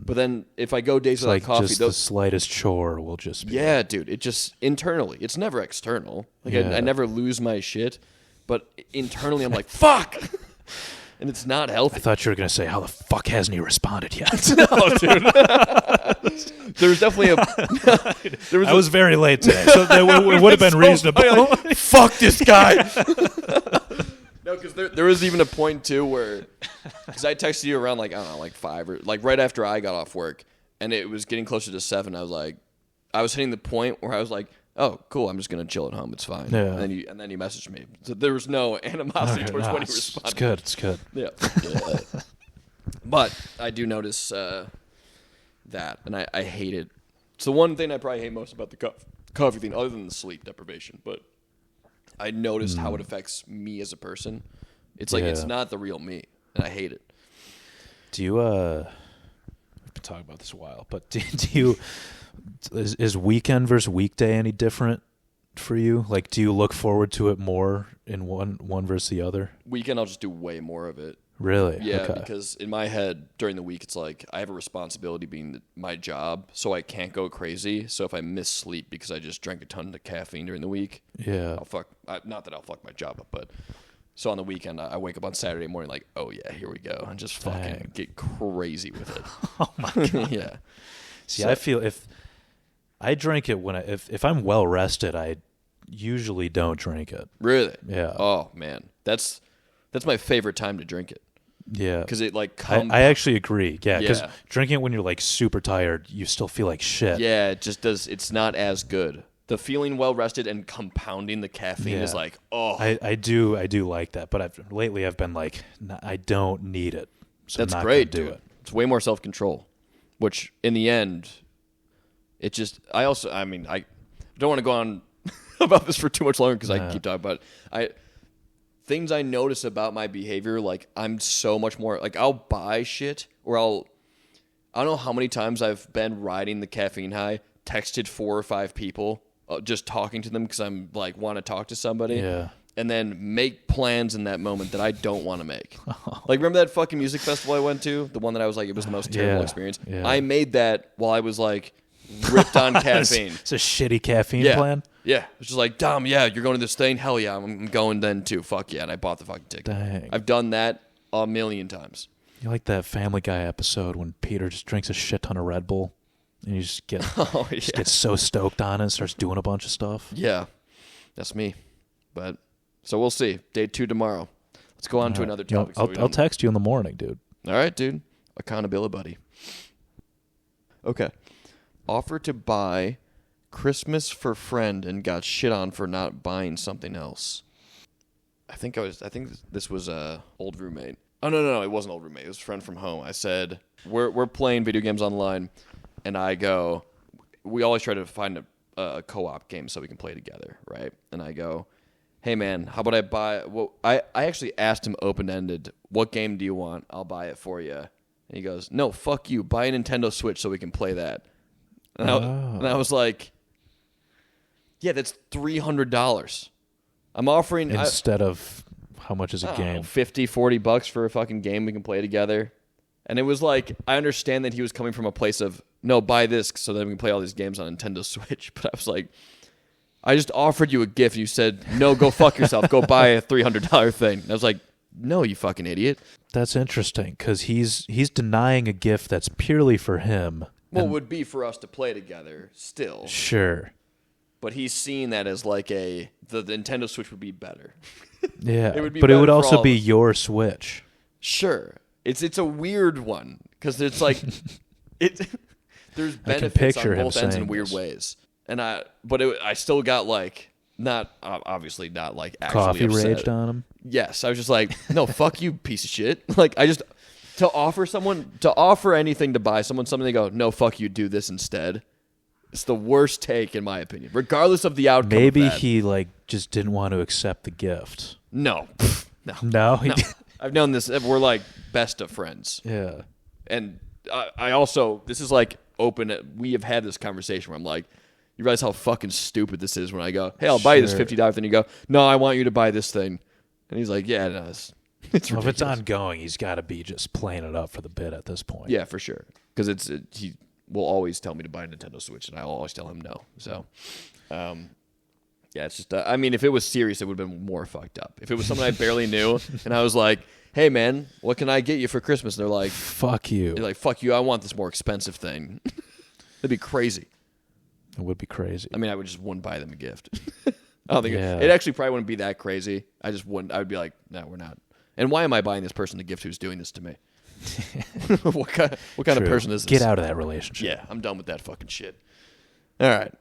S1: But then if I go days without coffee...
S2: Just the slightest chore will just be...
S1: Yeah, dude. It just... Internally. It's never external. Like, I never lose my shit. But internally, I'm like, fuck! And it's not healthy.
S2: I thought you were going to say, how the fuck hasn't he responded yet?
S1: No, dude. There's definitely
S2: I was very late today, so it would have been reasonable.
S1: Like, fuck this guy! No, because there was even a point, too, where... Because I texted you around, like, I don't know, like 5 or... Like, right after I got off work, and it was getting closer to 7, I was like... I was hitting the point where I was like, oh, cool, I'm just gonna chill at home. It's fine.
S2: Yeah.
S1: And then you messaged me. So there was no animosity towards when you responded.
S2: It's good.
S1: Yeah. But I do notice that, and I hate it. It's the one thing I probably hate most about the coffee thing, other than the sleep deprivation. But I noticed how it affects me as a person. It's like it's not the real me, and I hate it.
S2: Do you? We've been talking about this a while, but do you? Is weekend versus weekday any different for you? Like, do you look forward to it more in one versus the other?
S1: Weekend, I'll just do way more of it.
S2: Really?
S1: Yeah,
S2: okay.
S1: Because in my head, during the week, it's like I have a responsibility being my job, so I can't go crazy. So if I miss sleep because I just drank a ton of caffeine during the week,
S2: yeah,
S1: not that I'll fuck my job up, but so on the weekend, I wake up on Saturday morning like, oh yeah, here we go, and just fucking get crazy with it.
S2: Oh my God.
S1: Yeah.
S2: See, I feel if I drink it if I'm well rested, I usually don't drink it.
S1: Really?
S2: Yeah.
S1: Oh man, that's my favorite time to drink it.
S2: Yeah,
S1: because it like
S2: I actually agree. Yeah, because drinking it when you're like super tired, you still feel like shit.
S1: Yeah, it just does. It's not as good. The feeling well rested and compounding the caffeine is like, oh.
S2: I do like that, but lately I've been like, I don't need it. So
S1: that's great, dude. It's way more self control, which in the end, it just. I don't want to go on about this for too much longer because I keep talking about it. Things I notice about my behavior, like I'm so much more like I'll buy shit or I don't know how many times I've been riding the caffeine high, texted 4 or 5 people, just talking to them because I'm like want to talk to somebody, and then make plans in that moment that I don't want to make. Like remember that fucking music festival I went to, the one that I was like it was the most terrible experience. Yeah. I made that while I was like ripped on caffeine.
S2: It's a shitty caffeine plan.
S1: Yeah, it's just like, Dom, yeah, you're going to this thing? Hell yeah, I'm going then too. Fuck yeah, and I bought the fucking ticket.
S2: Dang.
S1: I've done that a million times.
S2: You like that Family Guy episode when Peter just drinks a shit ton of Red Bull and you just get gets so stoked on it and starts doing a bunch of stuff?
S1: Yeah, that's me. But so we'll see. Day 2 tomorrow. Let's go on to another topic.
S2: I'll text you in the morning, dude.
S1: All right, dude. Accountability buddy. Okay. Offer to buy Christmas for friend and got shit on for not buying something else. I think this was a old roommate. Oh no, it wasn't old roommate. It was a friend from home. I said we're playing video games online, and I go. We always try to find a co-op game so we can play together, right? And I go, hey man, how about I buy? Well, I actually asked him open-ended, what game do you want? I'll buy it for you. And he goes, no, fuck you. Buy a Nintendo Switch so we can play that. And I was like, yeah, that's $300. I'm offering
S2: instead of how much is a game?
S1: $50-$40 for a fucking game we can play together. And it was like, I understand that he was coming from a place of, no, buy this so that we can play all these games on Nintendo Switch. But I was like, I just offered you a gift. And you said, no, go fuck yourself. Go buy a $300 thing. And I was like, no, you fucking idiot.
S2: That's interesting because he's denying a gift that's purely for him.
S1: Well, it would be for us to play together still.
S2: Sure.
S1: But he's seeing that as like the Nintendo Switch would be better.
S2: Yeah, it would also be your Switch.
S1: Sure. It's a weird one because it's like there's benefits on both ends in weird ways. And I still got like obviously not like actually
S2: coffee
S1: upset.
S2: Raged on him.
S1: Yes, I was just like, no, fuck you, piece of shit. Like to offer anything to buy someone something, they go, no, fuck you, do this instead. It's the worst take in my opinion, regardless of the outcome.
S2: Maybe he like just didn't want to accept the gift.
S1: No. I've known this. We're like best of friends.
S2: Yeah.
S1: And I also, this is like open. We have had this conversation where I'm like, you realize how fucking stupid this is when I go, hey, I'll buy you this $50 thing. You go, no, I want you to buy this thing. And he's like, yeah, no, it's ridiculous.
S2: If it's ongoing, he's got to be just playing it up for the bit at this point.
S1: Yeah, for sure. Because he will always tell me to buy a Nintendo Switch, and I'll always tell him no. So, yeah, it's just, I mean, if it was serious, it would have been more fucked up. If it was someone I barely knew, and I was like, hey, man, what can I get you for Christmas? And they're like,
S2: fuck you.
S1: They're like, fuck you, I want this more expensive thing. That'd be crazy.
S2: It would be crazy.
S1: I mean, I would just wouldn't buy them a gift. I don't think it actually probably wouldn't be that crazy. I just wouldn't. I would be like, no, we're not. And why am I buying this person the gift who's doing this to me? What kind of person is this?
S2: Get out of that relationship.
S1: Yeah, I'm done with that fucking shit. All right.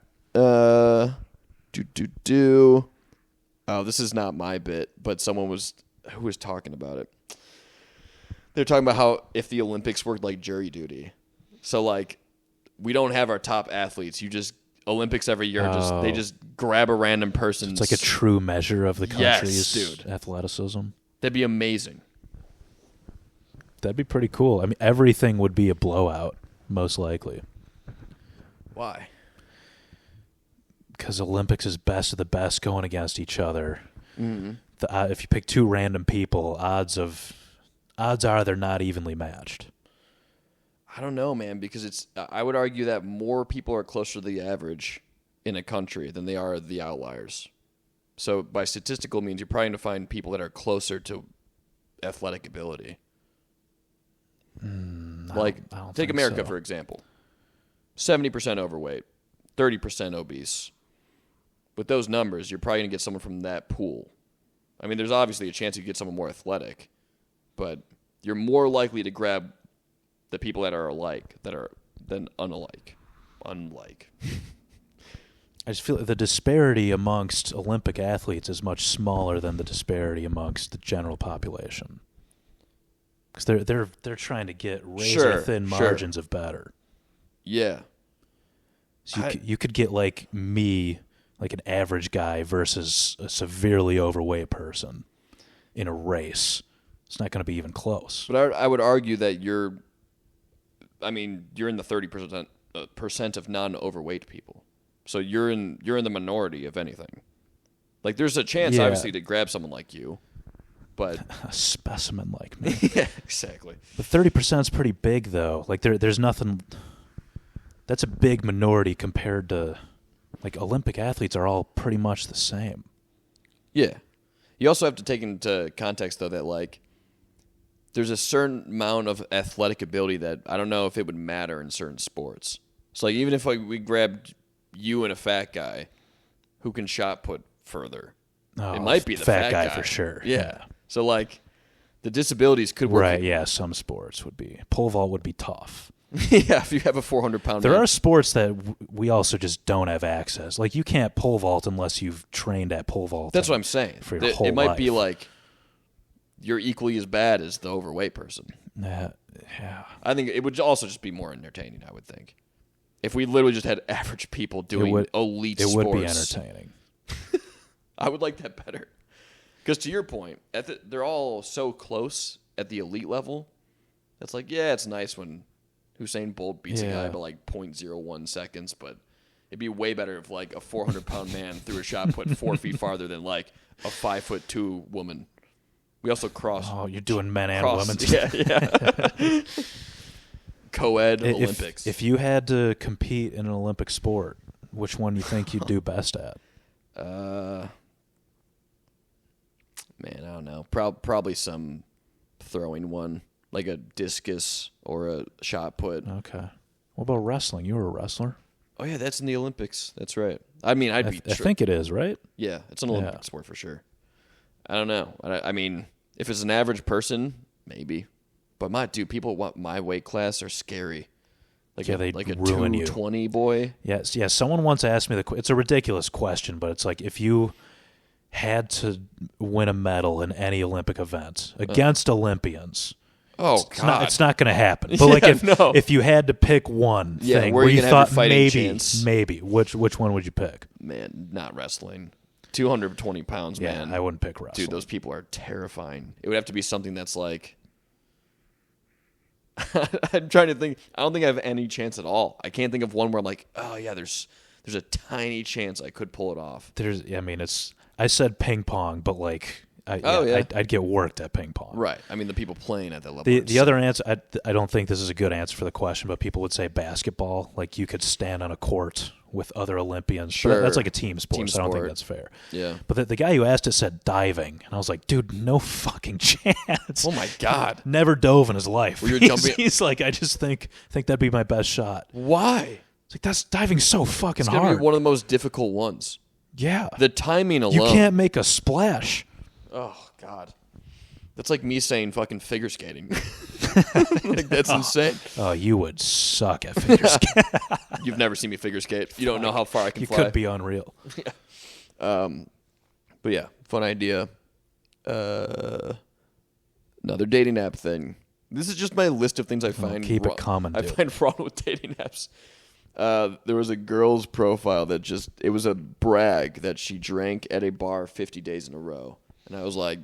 S1: Oh, this is not my bit, but who was talking about it. They're talking about how if the Olympics worked like jury duty. So, like, we don't have our top athletes. Olympics every year, they just grab a random person.
S2: It's like a true measure of the country's
S1: dude.
S2: athleticism.
S1: That'd be amazing.
S2: That'd be pretty cool. I mean, everything would be a blowout, most likely.
S1: Why?
S2: Because Olympics is best of the best going against each other.
S1: Mm-hmm.
S2: If you pick two random people, odds are they're not evenly matched.
S1: I don't know, man, because I would argue that more people are closer to the average in a country than they are the outliers. So by statistical means, you're probably going to find people that are closer to athletic ability.
S2: I don't
S1: take America,
S2: so.
S1: for example. 70% overweight, 30% obese. With those numbers, you're probably going to get someone from that pool. I mean, there's obviously a chance you get someone more athletic, but you're more likely to grab the people that are alike than unlike. Unlike.
S2: I just feel like the disparity amongst Olympic athletes is much smaller than the disparity amongst the general population. Because they're trying to get razor thin margins of better.
S1: Yeah.
S2: So you could get like me, like an average guy versus a severely overweight person in a race. It's not going to be even close.
S1: But I would argue that you're in the 30% of non-overweight people. So you're in the minority, if anything. Like, there's a chance, obviously, to grab someone like you, but
S2: a specimen like me.
S1: Yeah, exactly.
S2: But 30% is pretty big, though. Like, there's nothing. That's a big minority compared to, like, Olympic athletes are all pretty much the same.
S1: Yeah. You also have to take into context, though, that, like, there's a certain amount of athletic ability that I don't know if it would matter in certain sports. So, like, even if we grabbed you and a fat guy who can shot put further, it might be the fat guy
S2: for sure.
S1: Yeah. So, like, the disabilities could work.
S2: Right, yeah, some sports would be. Pole vault would be tough.
S1: Yeah, if you have a 400-pound
S2: There are sports that we also just don't have access. Like, you can't pole vault unless you've trained at pole vault.
S1: That's what I'm saying.
S2: For your whole
S1: it might
S2: life.
S1: be like you're equally as bad as the overweight person.
S2: Yeah.
S1: I think it would also just be more entertaining, I would think. If we literally just had average people doing elite sports.
S2: It would be entertaining.
S1: I would like that better. Because to your point, they're all so close at the elite level. That's like, yeah, it's nice when Usain Bolt beats a guy by like 0.01 seconds, but it'd be way better if like a 400-pound man threw a shot put 4 feet farther than like a 5'2" woman. We also cross.
S2: Oh, you're doing men and women.
S1: Yeah. Co-ed Olympics.
S2: If you had to compete in an Olympic sport, which one do you think you'd do best at?
S1: Man, I don't know. Probably some throwing one, like a discus or a shot put.
S2: Okay. What about wrestling? You were a wrestler.
S1: Oh yeah, that's in the Olympics. That's right. I mean, I
S2: think it is, right?
S1: Yeah, it's an Olympic sport for sure. I don't know. I mean, if it's an average person, maybe. But people want my weight class are scary. Like
S2: they
S1: like a
S2: ruin
S1: 220 boy.
S2: Yes. Someone once asked me it's a ridiculous question, but it's like if you had to win a medal in any Olympic event against Olympians.
S1: Oh God,
S2: it's not going to happen. But like if you had to pick one thing where you thought maybe, which one would you pick?
S1: Man, not wrestling. 220 pounds, man.
S2: I wouldn't pick wrestling.
S1: Dude, those people are terrifying. It would have to be something that's like. I'm trying to think. I don't think I have any chance at all. I can't think of one where I'm like, oh yeah, there's a tiny chance I could pull it off.
S2: I said ping pong, but like, I'd get worked at ping pong.
S1: Right. I mean, the people playing at that level.
S2: The other answer, I don't think this is a good answer for the question, but people would say basketball. Like you could stand on a court with other Olympians.
S1: Sure.
S2: That's like a team sport, so I don't think that's fair.
S1: Yeah.
S2: But the guy who asked it said diving, and I was like, dude, no fucking chance.
S1: Oh my God.
S2: Never dove in his life.
S1: Well, jumping.
S2: He's like, I just think that'd be my best shot.
S1: Why?
S2: It's like that's diving so fucking hard.
S1: It's gonna be one of the most difficult ones.
S2: Yeah.
S1: The timing alone.
S2: You can't make a splash.
S1: Oh God. That's like me saying fucking figure skating. Like, that's insane.
S2: Oh, you would suck at figure skate.
S1: You've never seen me figure skate. You don't know how far I can fly.
S2: You could be unreal.
S1: But yeah, fun idea. Another dating app thing. This is just my list of things I find
S2: keep it common.
S1: I find wrong with dating apps. There was a girl's profile that it was a brag that she drank at a bar 50 days in a row. And I was like,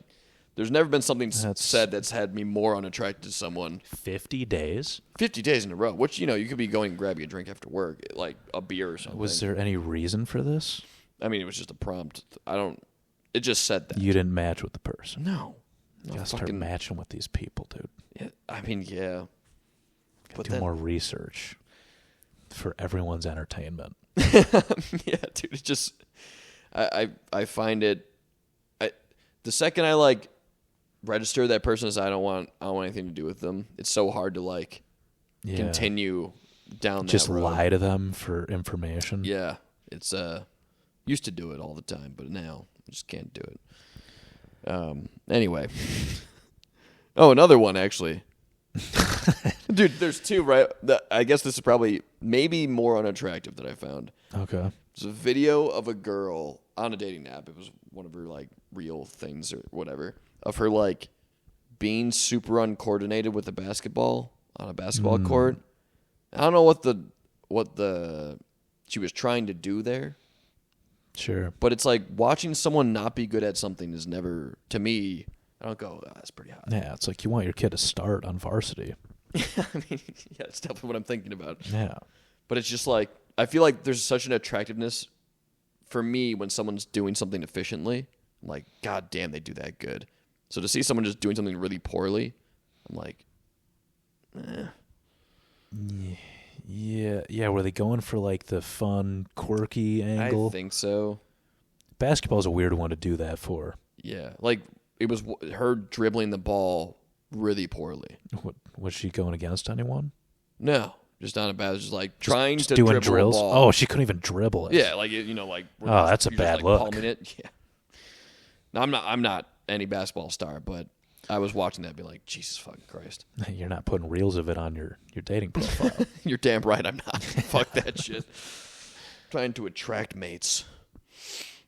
S1: there's never been something said that's had me more unattracted to someone.
S2: 50 days?
S1: 50 days in a row, which, you could be going and grabbing a drink after work, like a beer or something.
S2: Was there any reason for this?
S1: I mean, it was just a prompt. It just said that.
S2: You didn't match with the person.
S1: No.
S2: You gotta start matching with these people, dude.
S1: Yeah, I mean, yeah.
S2: But do more research for everyone's entertainment.
S1: Yeah, dude. It's just, I find it. The second I register that person as I don't want anything to do with them. It's so hard to continue down that
S2: just
S1: road.
S2: Lie to them for information.
S1: Yeah, it's used to do it all the time, but now I just can't do it. Anyway. Oh, another one actually. Dude, there's two, right? I guess this is probably maybe more unattractive that I found.
S2: Okay.
S1: It's a video of a girl on a dating app. It was one of her real things or whatever of her being super uncoordinated with a basketball on a basketball court. I don't know what the she was trying to do there.
S2: Sure.
S1: But it's watching someone not be good at something is never, to me, I don't go, that's pretty hot.
S2: Yeah, it's you want your kid to start on varsity.
S1: I mean, yeah, it's definitely what I'm thinking about.
S2: Yeah.
S1: But it's just I feel like there's such an attractiveness for me when someone's doing something efficiently. I'm like, God damn, they do that good. So to see someone just doing something really poorly, I'm like, eh.
S2: Yeah. Were they going for the fun, quirky angle?
S1: I think so.
S2: Basketball's a weird one to do that for.
S1: Yeah, it was her dribbling the ball really poorly.
S2: Was she going against anyone?
S1: No, just on a bad. Just trying to
S2: doing
S1: dribble
S2: drills.
S1: a ball.
S2: Oh, she couldn't even dribble it.
S1: Yeah,
S2: oh, that's a bad look.
S1: Palming it. Yeah. No, I'm not any basketball star, but I was watching that and be like, Jesus fucking Christ.
S2: You're not putting reels of it on your dating profile.
S1: You're damn right I'm not. Fuck that shit. Trying to attract mates.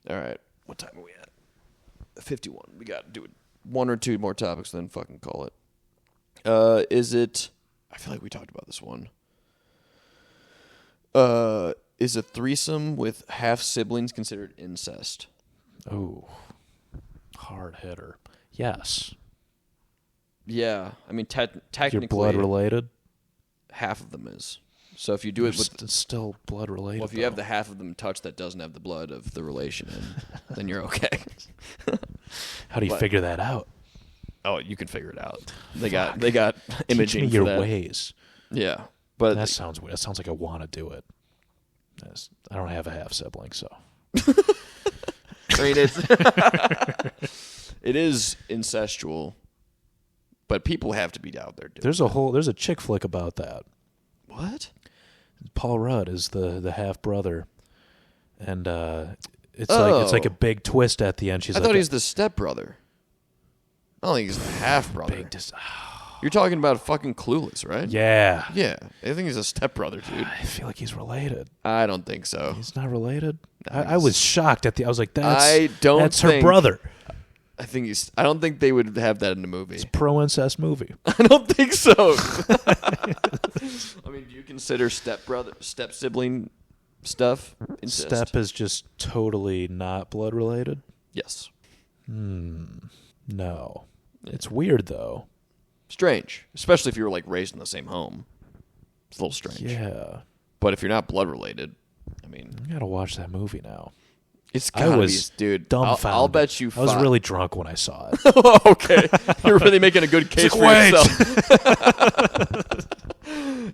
S1: All right. What time are we at? 51. We got to do one or two more topics, then fucking call it. Is it... I feel like we talked about this one. Is a threesome with half-siblings considered incest?
S2: Oh. Hard hitter. Yes.
S1: Yeah. I mean, technically...
S2: You're blood related?
S1: Half of them is. So if you do it with...
S2: It's still blood related.
S1: Well, if you have the half of them touch that doesn't have the blood of the relation in, then you're okay.
S2: How do you figure that out?
S1: Oh, you can figure it out. They got imaging
S2: Teach me your
S1: for that.
S2: ways.
S1: Yeah. But
S2: that sounds weird. That sounds like I want to do it. I don't have a half sibling, so...
S1: I mean, it is incestual, but people have to be out there doing
S2: There's a chick flick about that.
S1: What?
S2: Paul Rud is the half brother, and it's like a big twist at the end.
S1: I thought he's the stepbrother. I don't think he's the half brother. You're talking about fucking Clueless, right?
S2: Yeah.
S1: Yeah. I think he's a stepbrother, dude.
S2: I feel like he's related.
S1: I don't think so.
S2: He's not related?
S1: No,
S2: I was shocked at I was like,
S1: that's
S2: her brother.
S1: I don't think they would have that in the movie.
S2: It's a pro-incest movie.
S1: I don't think so. I mean, do you consider step-sibling stuff incest?
S2: Step is just totally not blood related?
S1: Yes.
S2: No.
S1: Yeah.
S2: It's weird, though.
S1: Strange. Especially if you were, raised in the same home. It's a little strange.
S2: Yeah.
S1: But if you're not blood related, I mean...
S2: I gotta watch that movie now.
S1: It's gotta be, dude.
S2: Dumbfounded.
S1: I'll bet you...
S2: I was really drunk when I saw it.
S1: Okay. You're really making a good case for yourself.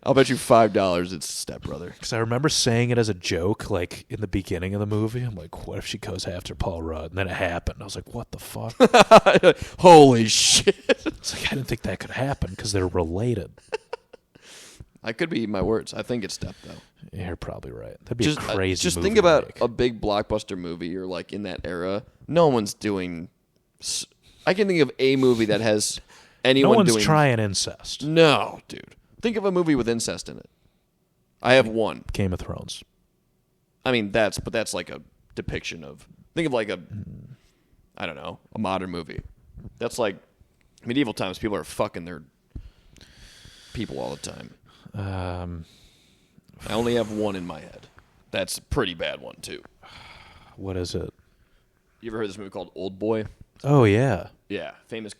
S1: I'll bet you $5 it's stepbrother.
S2: Because I remember saying it as a joke, in the beginning of the movie. I'm like, what if she goes after Paul Rudd? And then it happened. I was like, what the fuck?
S1: Holy shit.
S2: It's I didn't think that could happen because they're related.
S1: I could be eating my words. I think it's step, though.
S2: Yeah, you're probably right. That'd be a crazy
S1: Just
S2: movie
S1: think about
S2: to make.
S1: a big blockbuster movie or, in that era. No one's doing I can think of a movie that has
S2: No
S1: anyone
S2: one's
S1: doing...
S2: trying incest.
S1: No, dude. Think of a movie with incest in it. I have one.
S2: Game of Thrones.
S1: I mean, that's like a depiction of... Think of like a... I don't know, a modern movie. That's like medieval times. People are fucking their people all the time. I only have one in my head. That's a pretty bad one, too.
S2: What is it?
S1: You ever heard of this movie called Old Boy?
S2: Oh, yeah.
S1: Yeah. Famous,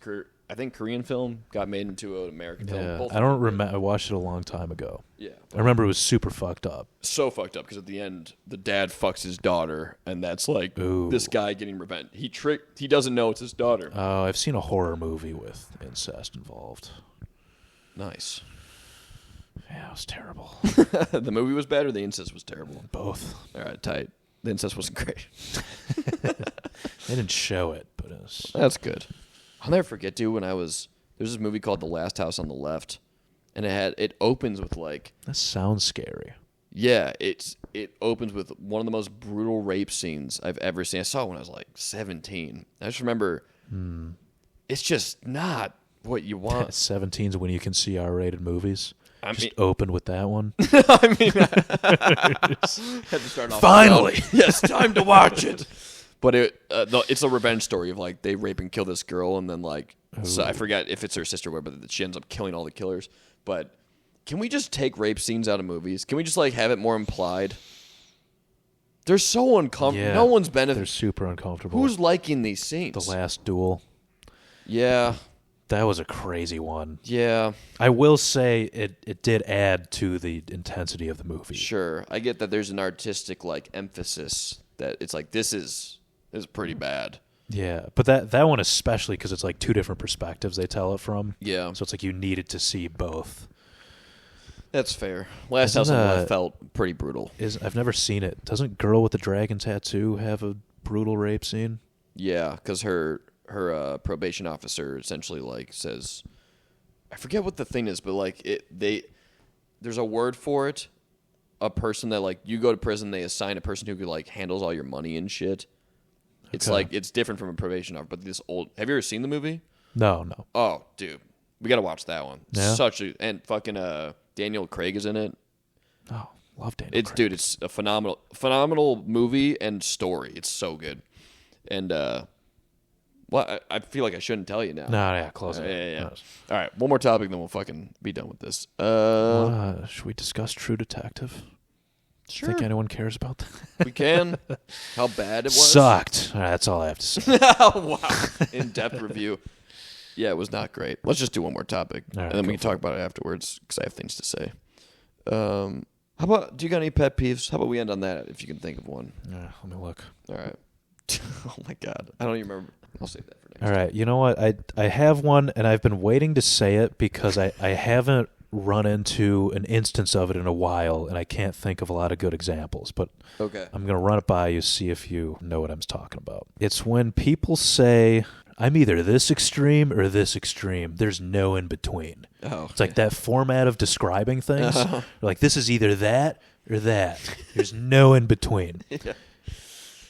S1: I think, Korean film. Got made into an American film.
S2: Yeah.
S1: Both
S2: I don't remember. I watched it a long time ago.
S1: Yeah.
S2: I remember it was super fucked up.
S1: So fucked up because at the end, the dad fucks his daughter, and that's like this guy getting revenge. He doesn't know it's his daughter.
S2: Oh, I've seen a horror movie with incest involved.
S1: Nice.
S2: Yeah, it was terrible.
S1: The movie was bad or the incest was terrible?
S2: Both.
S1: All right, tight. The incest wasn't great.
S2: They didn't show it, but it was...
S1: That's good. I'll never forget, dude, there's this movie called The Last House on the Left, and it opens with like...
S2: That sounds scary.
S1: Yeah, it opens with one of the most brutal rape scenes I've ever seen. I saw it when I was like 17. I just remember it's just not what you want.
S2: 17's when you can see R-rated movies.
S1: I mean,
S2: open with that one.
S1: I mean, I had to start off.
S2: Finally,
S1: yes, time to watch it. But it's a revenge story of like they rape and kill this girl, and then like so I forget if it's her sister or whatever, but she ends up killing all the killers. But can we just take rape scenes out of movies? Can we just like have it more implied? They're so uncomfortable.
S2: Yeah,
S1: no one's benefiting.
S2: They're super uncomfortable.
S1: Who's liking these scenes?
S2: The Last Duel.
S1: Yeah.
S2: That was a crazy one.
S1: Yeah.
S2: I will say it did add to the intensity of the movie.
S1: Sure. I get that there's an artistic like emphasis that it's like this is pretty bad.
S2: Yeah, but that one especially because it's like two different perspectives they tell it from.
S1: Yeah.
S2: So it's like you needed to see both.
S1: That's fair. Last House on the Left felt pretty brutal.
S2: I've never seen it. Doesn't Girl with the Dragon Tattoo have a brutal rape scene?
S1: Yeah, because her probation officer essentially like says, I forget what the thing is, but like there's a word for it. A person that like you go to prison, they assign a person who like handles all your money and shit. It's like it's different from a probation officer. But this old, have you ever seen the movie?
S2: No.
S1: Oh, dude, we gotta watch that one.
S2: Yeah?
S1: And fucking Daniel Craig is in it.
S2: Oh, love Daniel Craig.
S1: Dude, it's a phenomenal movie and story. It's so good. And well, I feel like I shouldn't tell you now.
S2: No, yeah, close it.
S1: Yeah.
S2: No.
S1: All right, one more topic, then we'll fucking be done with this.
S2: Should we discuss True Detective?
S1: Sure.
S2: Think anyone cares about that?
S1: We can. How bad it was?
S2: Sucked. All right, that's all I have to say.
S1: Wow. In-depth review. Yeah, it was not great. Let's just do one more topic,
S2: right,
S1: and then we can talk about it afterwards because I have things to say. How about, do you got any pet peeves? How about we end on that if you can think of one?
S2: Yeah, let me look.
S1: All right. Oh, my God. I don't even remember. I'll save that for next
S2: All right, you know what? I have one, and I've been waiting to say it because I haven't run into an instance of it in a while, and I can't think of a lot of good examples. But
S1: Okay.
S2: I'm going to run it by you, see if you know what I'm talking about. It's when people say, I'm either this extreme or this extreme. There's no in between.
S1: Oh.
S2: It's like that format of describing things. Like, this is either that or that. There's no in between.
S1: Yeah.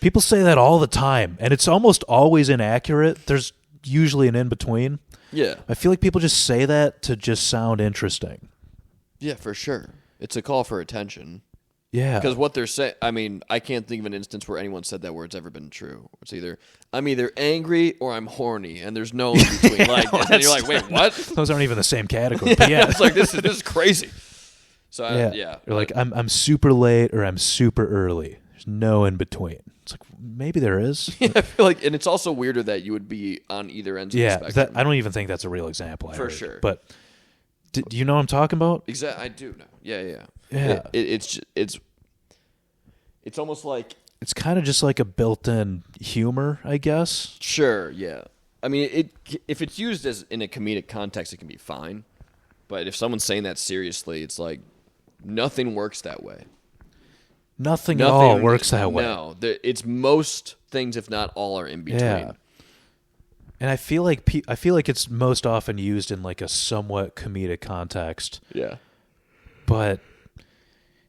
S2: People say that all the time, and it's almost always inaccurate. There's usually an in between.
S1: Yeah.
S2: I feel like people just say that to just sound interesting.
S1: Yeah, for sure. It's a call for attention.
S2: Yeah.
S1: Because what they're saying, I mean, I can't think of an instance where anyone said that where it's ever been true. It's either, I'm either angry or I'm horny, and there's no in between. Like, and you're like, wait, what?
S2: Those aren't even the same category. But yeah.
S1: It's like, this is crazy. So, yeah.
S2: Or like, I'm super late or I'm super early. There's no in between. It's like, maybe there is.
S1: Yeah, I feel like, and it's also weirder that you would be on either end of the spectrum.
S2: I don't even think that's a real example.
S1: For sure.
S2: But do you know what I'm talking about?
S1: Exactly. I do know. Yeah.
S2: Yeah.
S1: It's almost like,
S2: it's kind of just like a built-in humor, I guess.
S1: Sure, yeah. I mean, if it's used as in a comedic context, it can be fine. But if someone's saying that seriously, it's like nothing works that way.
S2: Nothing at all works that way.
S1: No, it's most things, if not all, are in between.
S2: Yeah. And I feel like it's most often used in like a somewhat comedic context.
S1: Yeah.
S2: But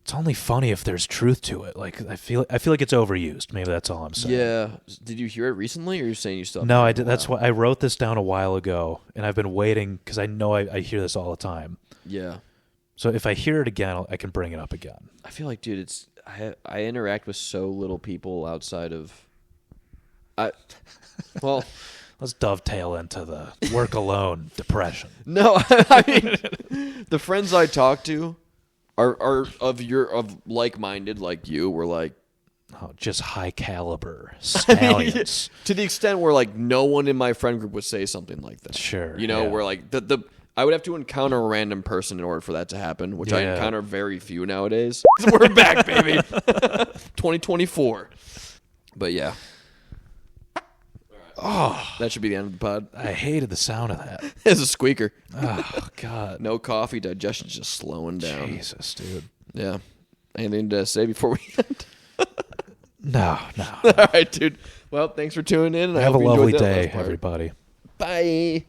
S2: it's only funny if there's truth to it. Like I feel like it's overused. Maybe that's all I'm saying.
S1: Yeah. Did you hear it recently, or you're saying you still?
S2: No, I did. That's why I wrote this down a while ago, and I've been waiting because I know I hear this all the time.
S1: Yeah.
S2: So if I hear it again, I can bring it up again.
S1: I feel like, dude, I interact with so little people outside of.
S2: Let's dovetail into the work alone depression.
S1: No, I mean, the friends I talk to are of like-minded like you. We're like,
S2: just high caliber stallions.
S1: To the extent where like no one in my friend group would say something like that.
S2: Sure.
S1: You know, where like I would have to encounter a random person in order for that to happen, which I encounter very few nowadays. We're back, baby. 2024. But yeah.
S2: Oh,
S1: that should be the end of the pod.
S2: I hated the sound of that.
S1: It's a squeaker.
S2: Oh, God.
S1: No coffee, digestion's just slowing down.
S2: Jesus, dude.
S1: Yeah. Anything to say before we end?
S2: No.
S1: All right, dude. Well, thanks for tuning in. And
S2: Have a lovely day, everybody.
S1: Bye.